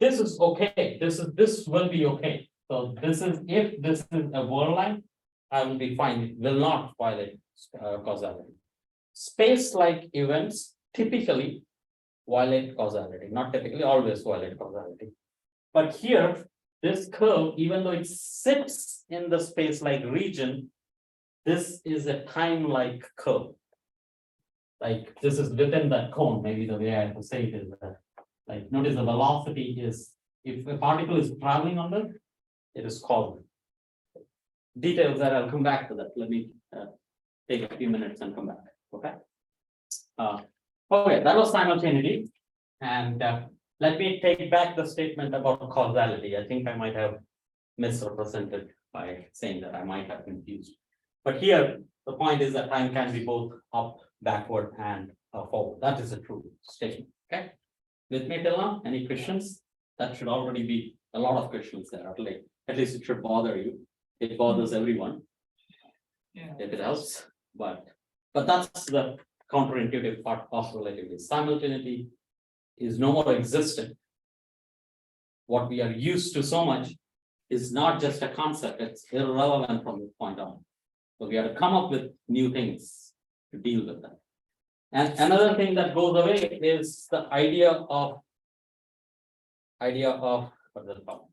This is okay. This will be okay. So this is, if this is a whirl line, I will be fine. It will not violate causality. Space-like events typically violate causality, not typically, always violate causality. But here, this curve, even though it sits in the space-like region, this is a time-like curve. Like this is within that cone, maybe the way I have to say it is that, like, notice the velocity is, if a particle is traveling on it, it is causal. Details that I'll come back to that. Let me take a few minutes and come back. Okay. Okay, that was simultaneity. And let me take back the statement about causality. I think I might have misrepresented by saying that. I might have confused. But here, the point is that time can be both up, backward, and forward. That is a true statement. Okay. With me till now? Any questions? That should already be a lot of questions there. At least it should bother you. It bothers everyone. Yeah. If it helps, but that's the counterintuitive part of relativity. Simultaneity is no more existent. What we are used to so much is not just a concept, it's irrelevant from this point on. So we have to come up with new things to deal with that. And another thing that goes away is the idea of what is it called?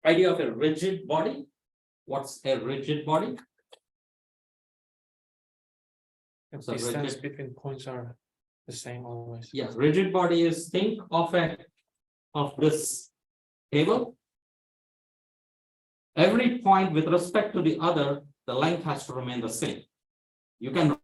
Idea of a rigid body. What's a rigid body? The So distance rigid- between points are the same always. Yes, rigid body is, think of this table. Every point with respect to the other, the length has to remain the same. You can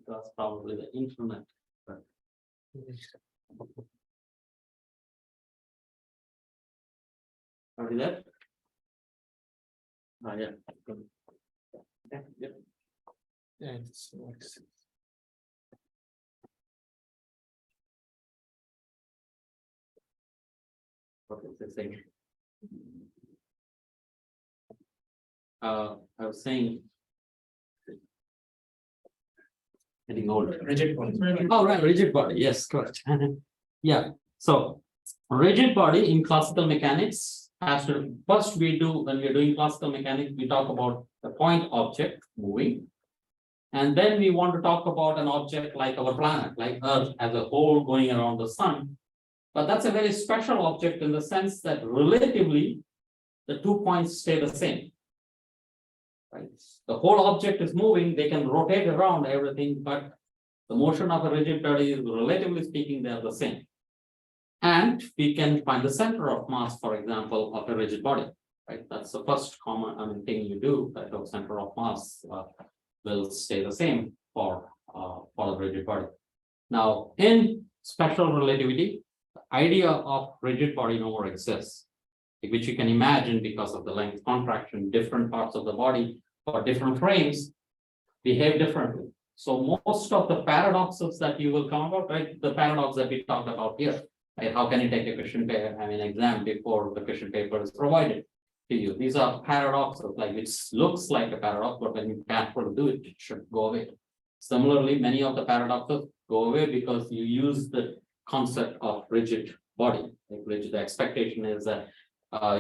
That's probably the internet. Are you there? Yeah. Yeah, yeah. Yeah, it's works. Okay, it's the same. I was saying. Getting older. Rigid body. Oh, right, rigid body, yes, correct. Yeah, so rigid body in classical mechanics has to, first we do, when we're doing classical mechanics, we talk about the point object moving. And then we want to talk about an object like our planet, like Earth as a whole going around the sun. But that's a very special object in the sense that relatively, the 2 points stay the same. Right? The whole object is moving, they can rotate around everything, but the motion of a rigid body is relatively speaking, they are the same. And we can find the center of mass, for example, of a rigid body. Right? That's the first common thing you do, that the center of mass will stay the same for a rigid body. Now, in special relativity, the idea of rigid body no more exists, which you can imagine because of the length contraction, different parts of the body or different frames behave differently. So most of the paradoxes that you will come about, right? The paradox that we talked about here, right? How can you take a question paper, exam before the question paper is provided to you? These are paradoxes, like which looks like a paradox, but when you can't do it, it should go away. Similarly, many of the paradoxes go away because you use the concept of rigid body. Like rigid, the expectation is that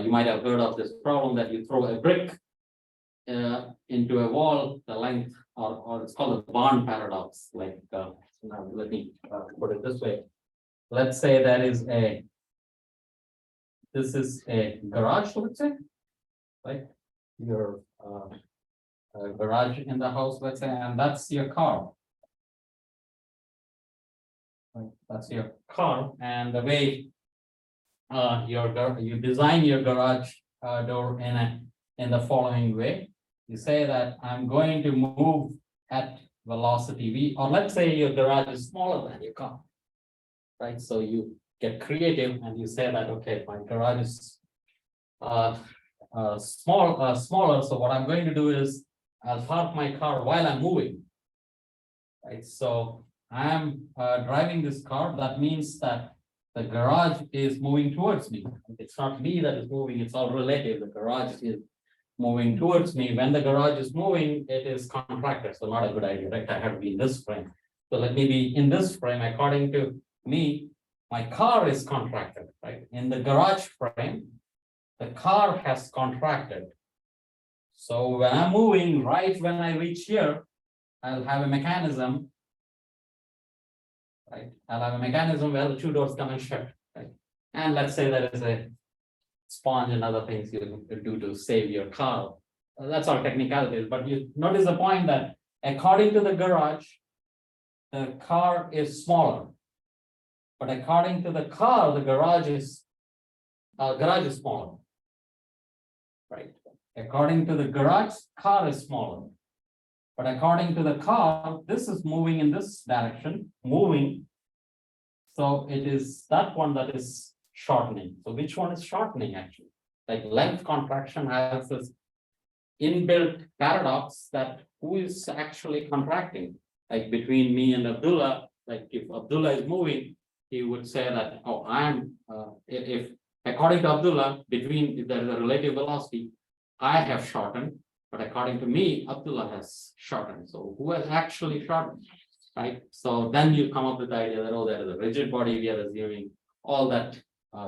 you might have heard of this problem that you throw a brick into a wall, the length, or it's called a barn paradox. Like, let me put it this way. Let's say this is a garage, let's say, right? Your garage in the house, let's say, and that's your car. Right? That's your car, and the way you design your garage door in the following way. You say that I'm going to move at velocity v, or let's say your garage is smaller than your car, right? So you get creative and you say that, okay, my garage is smaller. So what I'm going to do is I'll park my car while I'm moving, right? So I'm driving this car. That means that the garage is moving towards me. It's not me that is moving. It's all relative. The garage is moving towards me. When the garage is moving, it is contracted. So not a good idea, right? I have to be in this frame. So let me be in this frame. According to me, my car is contracted, right? In the garage frame, the car has contracted. So when I'm moving, right when I reach here, I'll have a mechanism, right? I'll have a mechanism where the two doors come and shut, right? And let's say there is a sponge and other things you do to save your car. That's all technicalities, but you notice the point that according to the garage, the car is smaller. But according to the car, the garage is smaller. Right. According to the garage, car is smaller. But according to the car, this is moving in this direction, moving. So it is that one that is shortening. So which one is shortening actually? Like length contraction has this inbuilt paradox that who is actually contracting? Like between me and Abdullah, like if Abdullah is moving, he would say that, oh, I'm, if according to Abdullah, if there is a relative velocity, I have shortened, but according to me, Abdullah has shortened. So who has actually shortened, right? So then you come up with the idea that, oh, there is a rigid body, we are assuming all that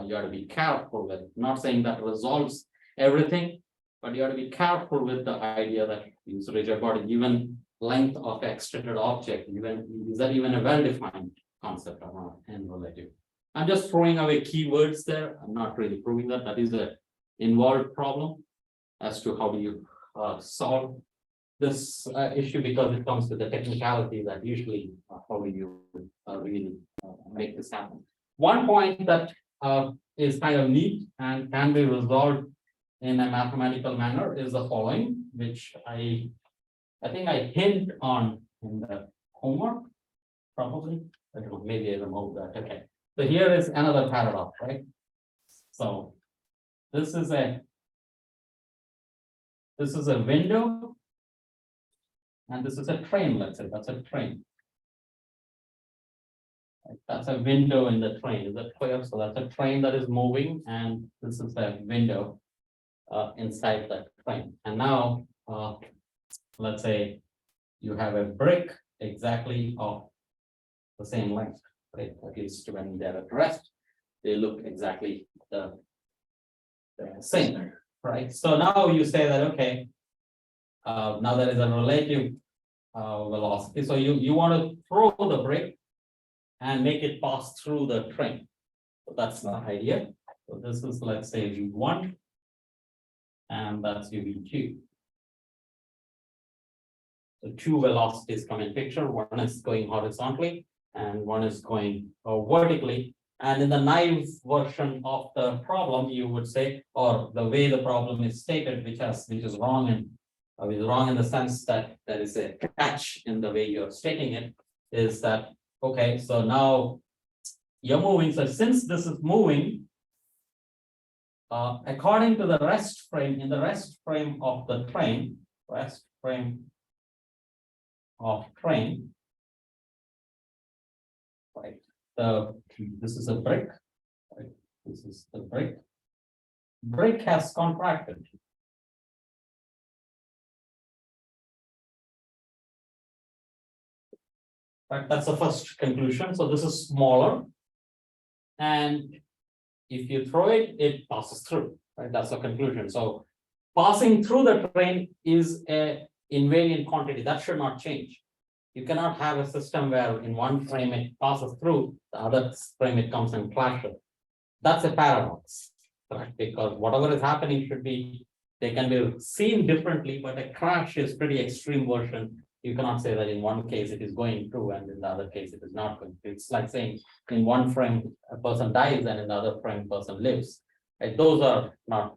you have to be careful with. Not saying that resolves everything, but you have to be careful with the idea that use rigid body, even length of extended object, is that even a well-defined concept or not, and relative. I'm just throwing away keywords there. I'm not really proving that. That is an involved problem as to how do you solve this issue, because it comes with the technicality that usually how do you really make this happen. One point that is kind of neat and can be resolved in a mathematical manner is the following, which I think I hint on in the homework? Probably, I don't know, maybe I remove that, okay. So here is another paradox, right? So this is a window. And this is a train, let's say, that's a train. Right, that's a window in the train, is that clear? So that's a train that is moving, and this is a window inside that train. And now, let's say you have a brick exactly of the same length, right? At least when they're at rest, they look exactly the same, right? So now you say that, okay, now there is a relative velocity. So you want to throw the brick and make it pass through the train. So that's the idea. So this is, let's say, V1, and that's V2. So two velocities come in picture. One is going horizontally and one is going vertically. And in the naive version of the problem, you would say, or the way the problem is stated, which is wrong, and is wrong in the sense that there is a catch in the way you're stating it, is that, okay, so now you're moving. So since this is moving, according to the rest frame, in the rest frame of the train, right? So this is a brick, right? This is the brick. Brick has contracted. Right, that's the first conclusion. So this is smaller. And if you throw it, it passes through, right? That's the conclusion. So passing through the train is a invariant quantity that should not change. You cannot have a system where in one frame it passes through, the other frame it comes and clashes. That's a paradox, right? Because whatever is happening should be, they can be seen differently, but a crash is pretty extreme version. You cannot say that in one case it is going through and in the other case it is not going through. It's like saying in one frame a person dies and in the other frame person lives. Right? Those are not,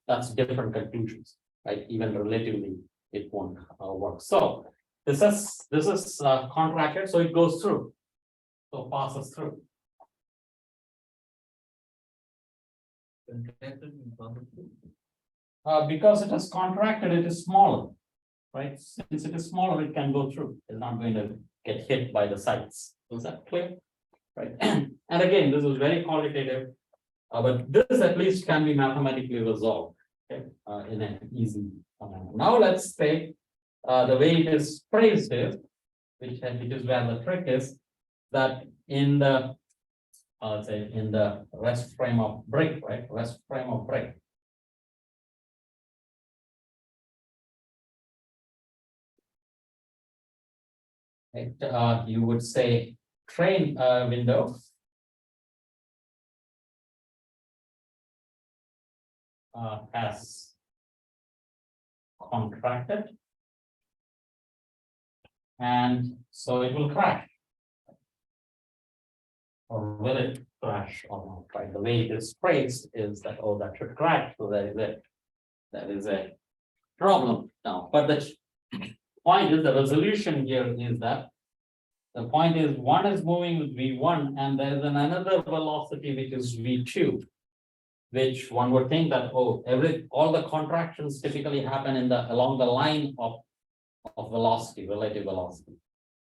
that's different conclusions, right? Even relatively, it won't work. So this is contracted, so it goes through, so passes through. Because it is contracted, it is smaller. Right, since it is smaller, it can go through. It's not going to get hit by the sides. Is that clear? Right, and again, this is very qualitative, but this at least can be mathematically resolved, okay, in an easy manner. Now let's say the way it is phrased is, which is where the trick is, that in the say in the rest frame of brick, right? Rest frame of brick. Right, you would say train window has contracted, and so it will crash. Or will it crash or not? Right, the way it is phrased is that, oh, that should crash, so that is a problem now. But the point is, the resolution here is that the point is one is moving with V1 and there is another velocity which is V2, which one would think that, oh, all the contractions typically happen in along the line of velocity, relative velocity.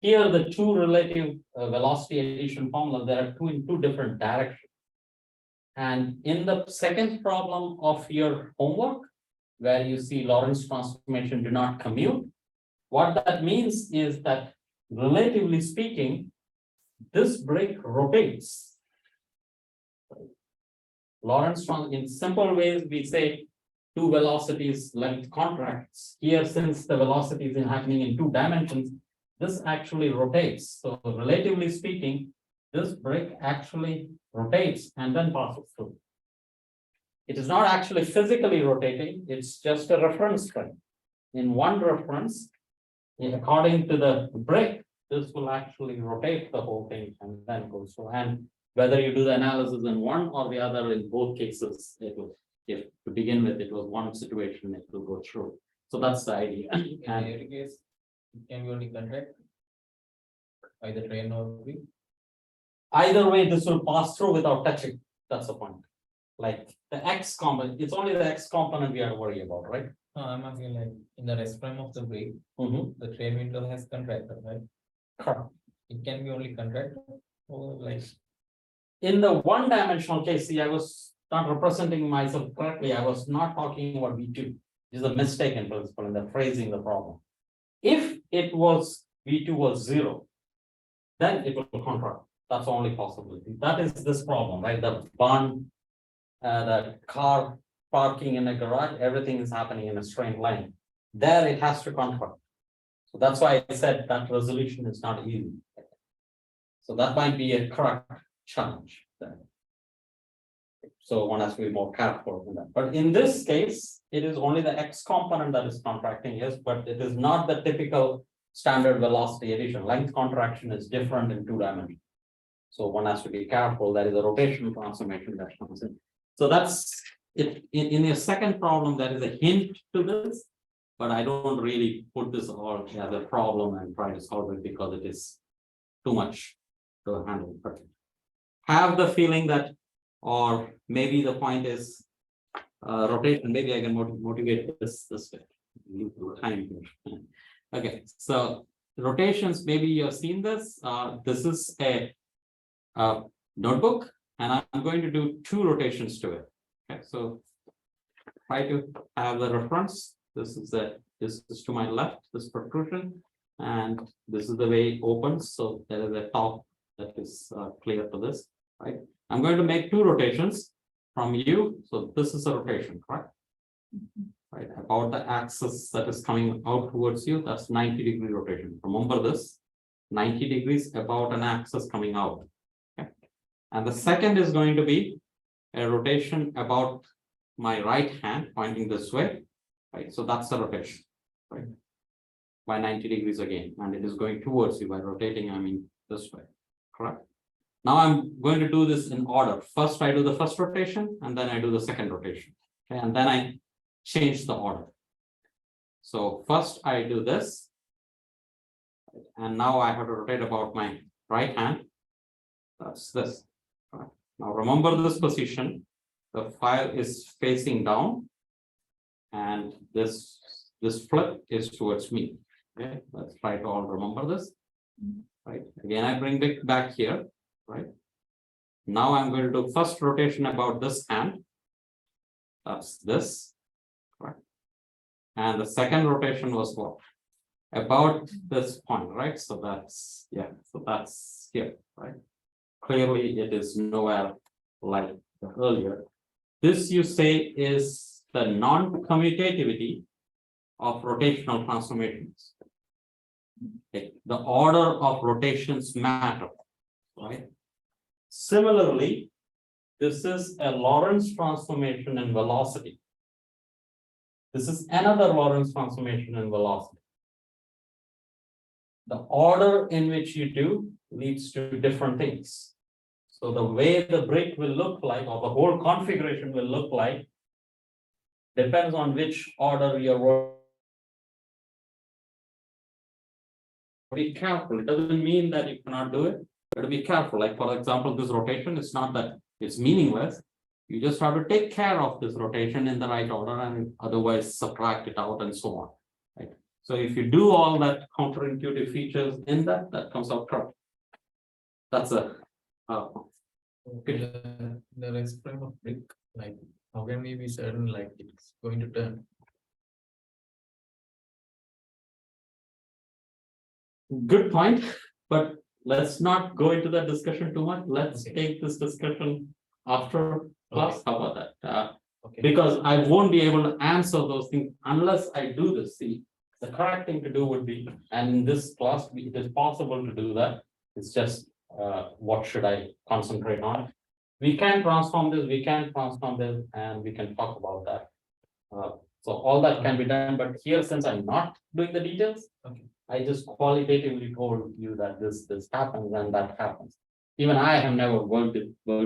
Here, the two relative velocity addition formulas, there are two in two different directions. And in the second problem of your homework, where you see Lorentz transformation do not commute, what that means is that, relatively speaking, this brick rotates. Lorentz, in simple ways, we say two velocities length contracts. Here, since the velocity is happening in two dimensions, this actually rotates. So relatively speaking, this brick actually rotates and then passes through. It is not actually physically rotating, it's just a reference frame. In one reference, according to the brick, this will actually rotate the whole thing and then go through. And whether you do the analysis in one or the other, in both cases, it will, if to begin with, it was one situation, it will go through. So that's the idea. In every case, it can be only contract. Either train or wheel. Either way, this will pass through without touching. That's the point. Like the X component, it's only the X component we have to worry about, right? No, I'm asking like in the rest frame of the brake, Mm-hmm. the train window has contractor, right? Correct. It can be only contractor or like, In the one-dimensional case, see, I was not representing myself correctly. I was not talking about V2. This is a mistake in principle in the phrasing the problem. If it was V2 was 0, then it will contract. That's the only possibility. That is this problem, right? The barn, the car parking in a garage, everything is happening in a straight line. There it has to contract. So that's why I said that resolution is not easy. So that might be a correct challenge there. So one has to be more careful in that. But in this case, it is only the X component that is contracting, yes, but it is not the typical standard velocity addition. Length contraction is different in 2 dimensions. So one has to be careful. There is a rotational transformation that comes in. So that's it. In your second problem, there is a hint to this, but I don't really put this all as a problem and try to solve it because it is too much to handle. But have the feeling that, or maybe the point is rotation. Maybe I can motivate this way. Time here. Okay, so rotations. Maybe you have seen this. This is a notebook, and I'm going to do 2 rotations to it. Okay, so try to have the reference. This is to my left, this protrusion, and this is the way it opens. So there is a top that is clear to this, right? I'm going to make 2 rotations from you. So this is a rotation, correct? Right, about the axis that is coming out towards you, that's 90-degree rotation. Remember this, 90 degrees about an axis coming out. Okay. And the second is going to be a rotation about my right hand pointing this way, right? So that's the rotation, right? By 90 degrees again, and it is going towards you by rotating, I mean, this way, correct? Now I'm going to do this in order. First, I do the first rotation, and then I do the second rotation. Okay, and then I change the order. So first I do this, and now I have to rotate about my right hand. That's this. Right. Now remember this position. The file is facing down, and this flip is towards me. Okay, let's try to all remember this. Right. Again, I bring it back here. Right. Now I'm going to do first rotation about this hand. That's this. Right. And the second rotation was what? About this point, right? So that's, yeah, so that's here, right? Clearly, it is nowhere like the earlier. This you say is the non-commutativity of rotational transformations. Okay. The order of rotations matter, right? Similarly, this is a Lorentz transformation in velocity. This is another Lorentz transformation in velocity. The order in which you do leads to different things. So the way the brake will look like, or the whole configuration will look like, depends on which order you're. Be careful. It doesn't mean that you cannot do it, but be careful. Like for example, this rotation, it's not that it's meaningless. You just have to take care of this rotation in the right order, and otherwise subtract it out and so on. Right. So if you do all that counterintuitive features in that comes out correct. That's a the rest frame of brick, like how can we be certain like it's going to turn? good point, but let's not go into that discussion too much. Let's take this discussion after class. How about that? Okay. Because I won't be able to answer those things unless I do this. See, the correct thing to do would be, and in this class, it is possible to do that. It's just what should I concentrate on? We can transform this, and we can talk about that. So all that can be done, but here, since I'm not doing the details, Okay. I just qualitatively told you that this happens and that happens. Even I have never worked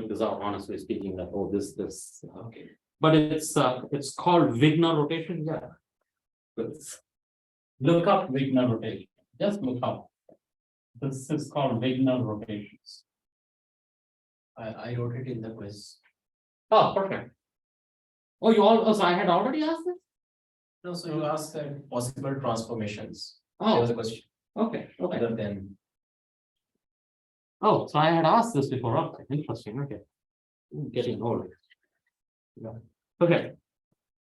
this out, honestly speaking, that this. Okay. But it's called Wigner rotation, yeah. Look up Wigner rotation. Just look up. This is called Wigner rotations. I wrote it in the quiz. Oh, perfect. Oh, you all, oh, so I had already asked this? No, so you asked that possible transformations. There was Oh, a question okay, okay. other than. Oh, so I had asked this before, okay, interesting, okay. Getting old. Yeah. Okay.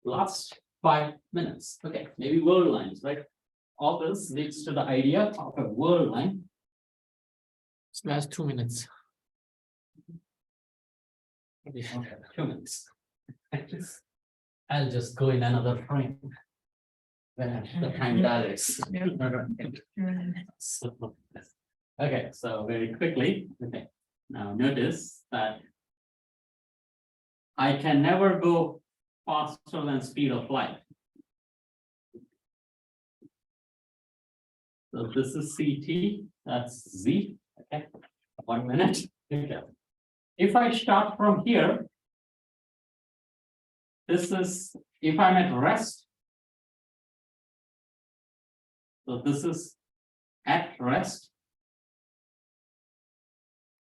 Last 5 minutes, okay, maybe world lines, right? All this leads to the idea of a world line. It's last 2 minutes. Okay, 2 minutes. I'll just go in another frame. Where the time dilates. So, okay, so very quickly, okay, now notice that I can never go faster than speed of light. So this is CT, that's Z, okay, 1 minute, okay. If I start from here, this is, if I'm at rest. So this is at rest.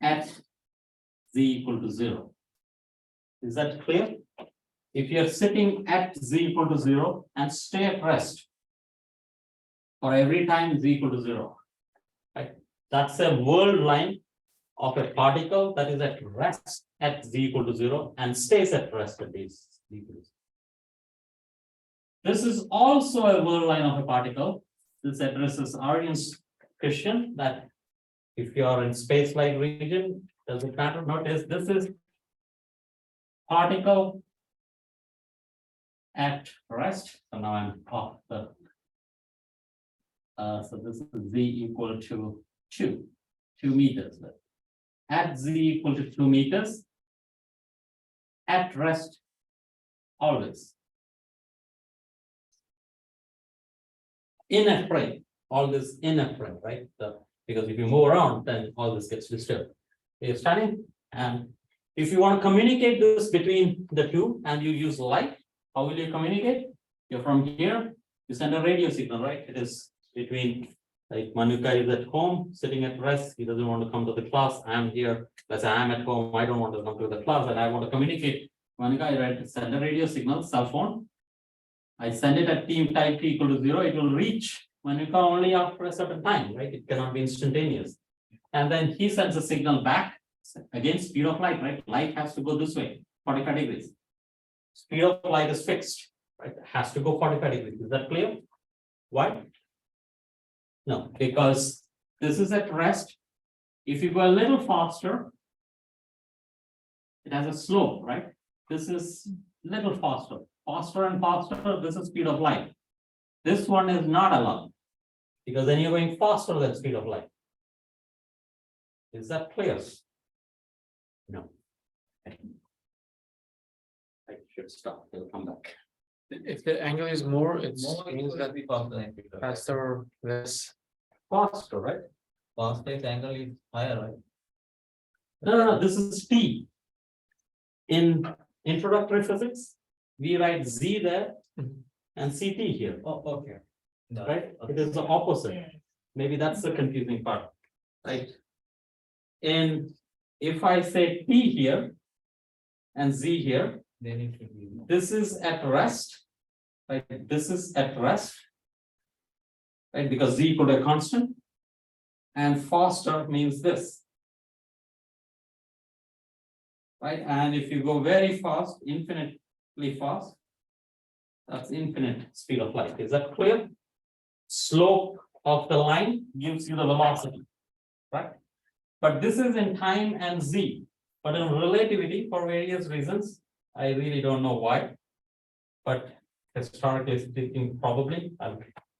At Z equal to 0. Is that clear? If you're sitting at Z equal to 0 and stay at rest. For every time Z equal to 0. Right? That's a world line of a particle that is at rest at Z equal to 0 and stays at rest at this Z equal to 0. This is also a world line of a particle. This addresses Aryan's question that if you are in space-like region, does it matter? Notice this is particle at rest. So now I'm off the. So this is Z equal to 2 meters. At Z equal to 2 meters. At rest, always. In a frame, all this in a frame, right? Because if you move around, then all this gets disturbed. You're standing, and if you want to communicate this between the two and you use light, how will you communicate? You're from here, you send a radio signal, right? It is between, like Manuka is at home, sitting at rest, he doesn't want to come to the class. I'm here, let's say I'm at home, I don't want to come to the class, and I want to communicate. Manuka, I send a radio signal, cell phone. I send it at time t equal to 0, it will reach Manuka only after a certain time, right? It cannot be instantaneous. And then he sends a signal back, again, speed of light, right? Light has to go this way, 45 degrees. Speed of light is fixed, right? It has to go 45 degrees. Is that clear? Why? No, because this is at rest. If you go a little faster, it has a slope, right? This is little faster. Faster and faster, this is speed of light. This one is not allowed because then you're going faster than speed of light. Is that clear? No. I should stop, it'll come back. If the angle is more, it More means equal that to be faster than speed of light. faster or less. Faster, right? Fastest angle is higher, right? No, this is T. In introductory physics, we write Z there and CT here. Oh, okay. No, Right? okay. It is the opposite. Maybe that's the confusing part, right? And if I say T here and Z here, Then it should be. this is at rest, right? This is at rest, right? Because Z equal to a constant, and faster means this. Right? And if you go very fast, infinitely fast, that's infinite speed of light. Is that clear? Slope of the line gives you the velocity, right? But this is in time and Z. But in relativity, for various reasons, I really don't know why. But historically speaking, probably, I'll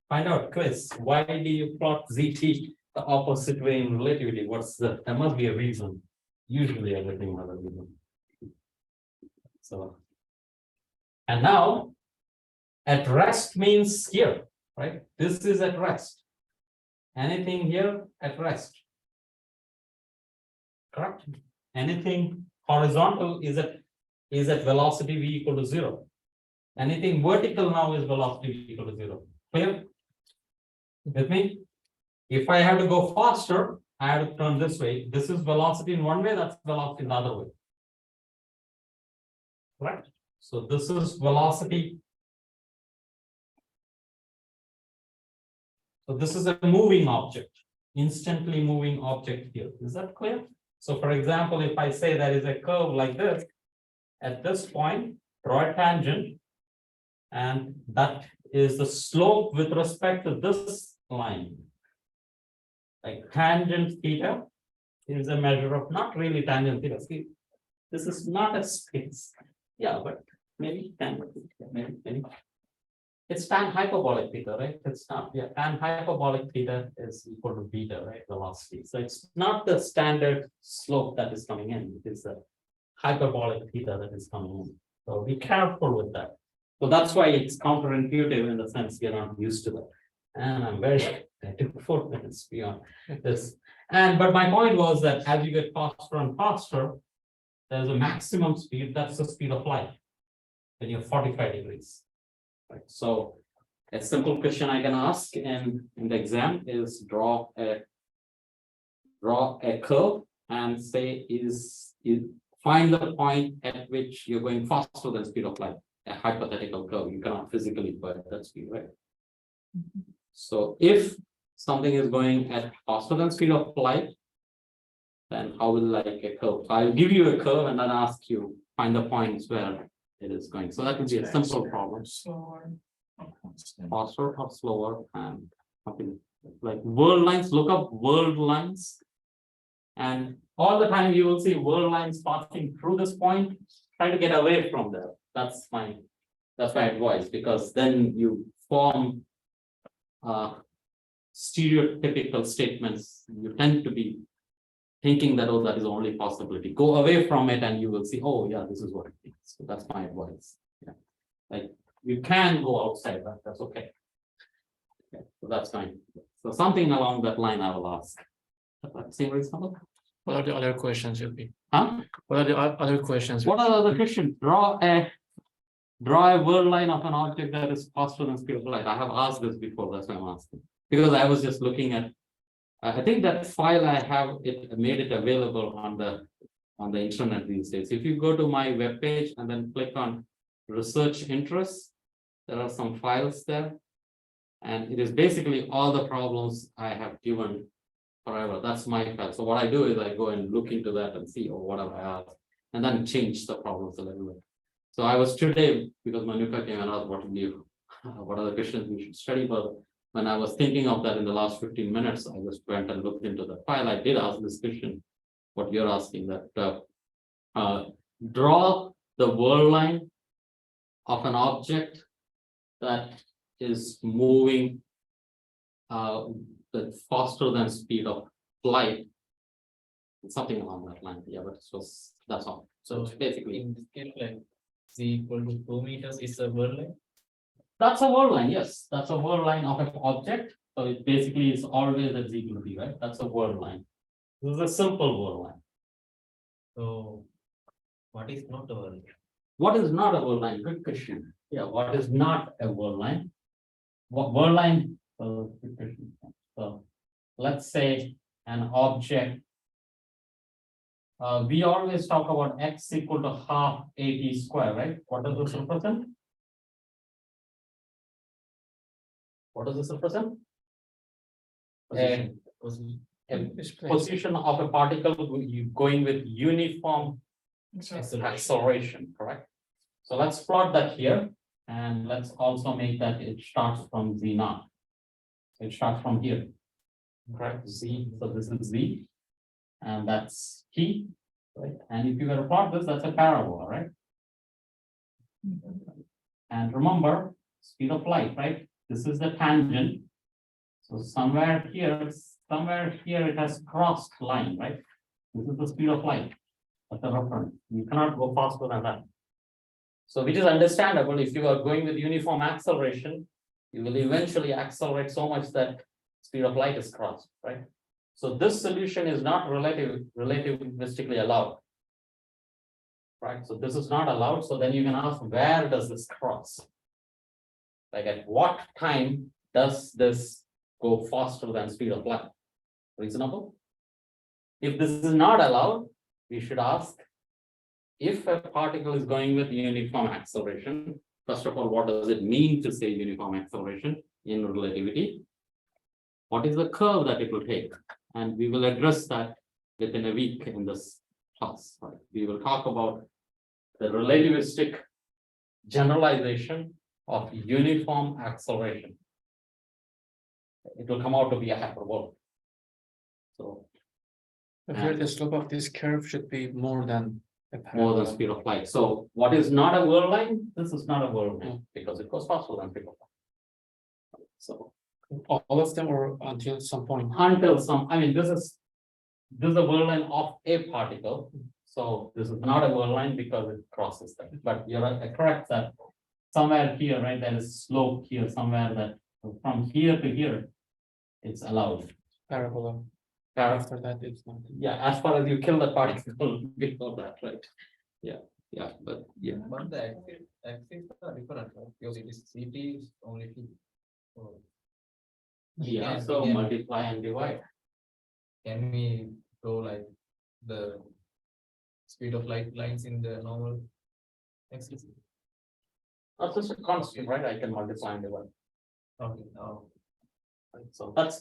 find out quiz. Why do you plot ZT the opposite way in relativity? There must be a reason. Usually everything has a reason. So. And now, at rest means here, right? This is at rest. Anything here at rest. Correct? Anything horizontal is at velocity v equal to 0. Anything vertical now is velocity v equal to 0. Clear? With me? If I have to go faster, I have to turn this way. This is velocity in one way, that's velocity in the other way. Right? So this is velocity. So this is a moving object, instantly moving object here. Is that clear? So for example, if I say there is a curve like this, at this point, draw a tangent. And that is the slope with respect to this line. Like tangent theta is a measure of, not really tangent theta. See, this is not a space. Yeah, but maybe tangent theta, maybe. It's tan hyperbolic theta, right? It's not, yeah, tan hyperbolic theta is equal to beta, right? Velocity. So it's not the standard slope that is coming in, it is the hyperbolic theta that is coming in. So be careful with that. So that's why it's counterintuitive in the sense you're not used to that. And I'm very, I took 4 minutes beyond this. And but my point was that as you get faster and faster, there's a maximum speed, that's the speed of light. When you're 45 degrees. Right. So a simple question I can ask in the exam is draw a curve and say is find the point at which you're going faster than speed of light. A hypothetical curve, you cannot physically go at that speed, right? So if something is going at faster than speed of light, then how will like a curve? I'll give you a curve and then ask you find the points where it is going. So that would be a simple problem. Faster or slower, and something like world lines. Look up world lines, and all the time you will see world lines passing through this point. Try to get away from there. That's my advice, because then you form stereotypical statements. You tend to be thinking that, oh, that is the only possibility. Go away from it and you will see, oh yeah, this is what it means. So that's my advice. Yeah. Like you can go outside, but that's okay. Okay, so that's fine. So something along that line I will ask. Seem reasonable? What are the other questions will be? Huh? What are the other questions? What are the other questions? Draw a world line of an object that is faster than speed of light. I have asked this before, that's why I'm asking. Because I was just looking at, I think that file I have, it made it available on the internet these days. If you go to my webpage and then click on research interests, there are some files there. And it is basically all the problems I have given forever. That's my file. So what I do is I go and look into that and see, what have I asked, and then change the problems a little bit. So I was today, because Manuka came and asked what are the questions we should study, but when I was thinking of that in the last 15 minutes, I just went and looked into the file. I did ask this question, what you're asking, that draw the world line of an object that is moving faster than speed of light, something along that line. Yeah, but that's all. So it's basically in this case, like z equal to 2 meters is a world line. that's a world line. Yes, that's a world line of an object. So it basically is always at z equal to b, right? That's a world line. This is a simple world line. So what is not a world line? What is not a world line? Good question. Yeah, what is not a world line? What world line? Good question. So let's say an object. We always talk about x equal to half at square, right? What does this represent? What does this represent? A position of a particle going with uniform acceleration, correct? So let's plot that here, and let's also make that it starts from z naught. It starts from here, correct? Z, so this is z, and that's t, right? And if you were to plot this, that's a parabola, right? And remember, speed of light, right? This is the tangent. So somewhere here it has crossed line, right? This is the speed of light. That's the reference. You cannot go faster than that. So which is understandable. If you are going with uniform acceleration, you will eventually accelerate so much that speed of light is crossed, right? So this solution is not relativistically allowed. Right? So this is not allowed. So then you can ask, where does this cross? Like at what time does this go faster than speed of light. Reasonable? If this is not allowed, we should ask. If a particle is going with uniform acceleration, first of all, what does it mean to say uniform acceleration in relativity? What is the curve that it will take? And we will address that within a week in this class. Right? We will talk about the relativistic generalization of uniform acceleration. It will come out to be a hyperbolic. So Here, the slope of this curve should be more than a more than parallel. speed of light. So what is not a whirl line? This is not a whirl line because it goes faster than speed of light. So All of them or until some point. until some, I mean, this is a whirl line of a particle. So this is not a whirl line because it crosses that, but you're correct that somewhere here, right, there is slope here somewhere that from here to here, it's allowed. Parabola. Par- After that, it's not. Yeah, as far as you kill the particle before that, right? Yeah, but yeah. But the axis are different, right? Because it is CT is only T. So Yeah, can- so we can- multiply and divide. Can we go like the speed of light lines in the normal axis? That's just a constant, right? I can multiply and divide. Okay, So that's,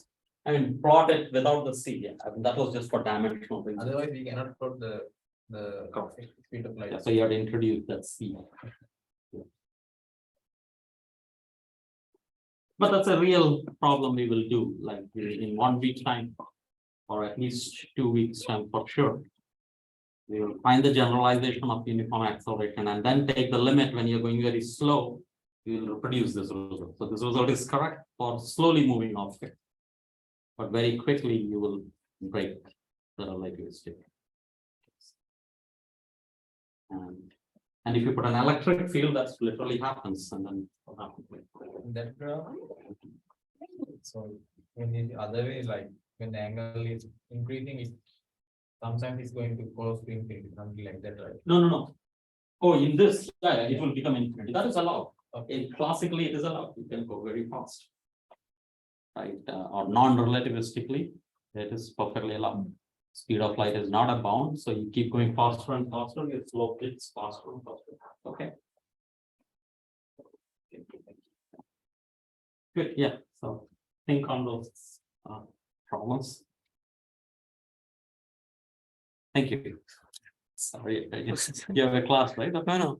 I mean, brought it without the C, yeah, I mean, that was just for dimensional reasons. otherwise we cannot put the speed of light. Yeah, so you have to introduce that C. Yeah. But that's a real problem we will do, like in 1 week time, or at least 2 weeks time for sure. We will find the generalization of uniform acceleration and then take the limit when you're going very slow. We will reproduce this result. So this result is correct for slowly moving object. But very quickly you will break the relativistic. And if you put an electric field, that's literally happens and then what happens? That graph. So when the other way, like when the angle is increasing, it sometimes it's going to close to infinity, something like that, right? No. Oh, in this, yeah, it will become infinity. That is allowed. Okay, classically it is allowed. You can go very fast. Right, or non-relativistically, it is perfectly allowed. Speed of light is not a bound, so you keep going faster and faster, your slope gets faster and faster. Okay. Good, yeah, so think on those problems. Thank you. Sorry, you have a class, right? No.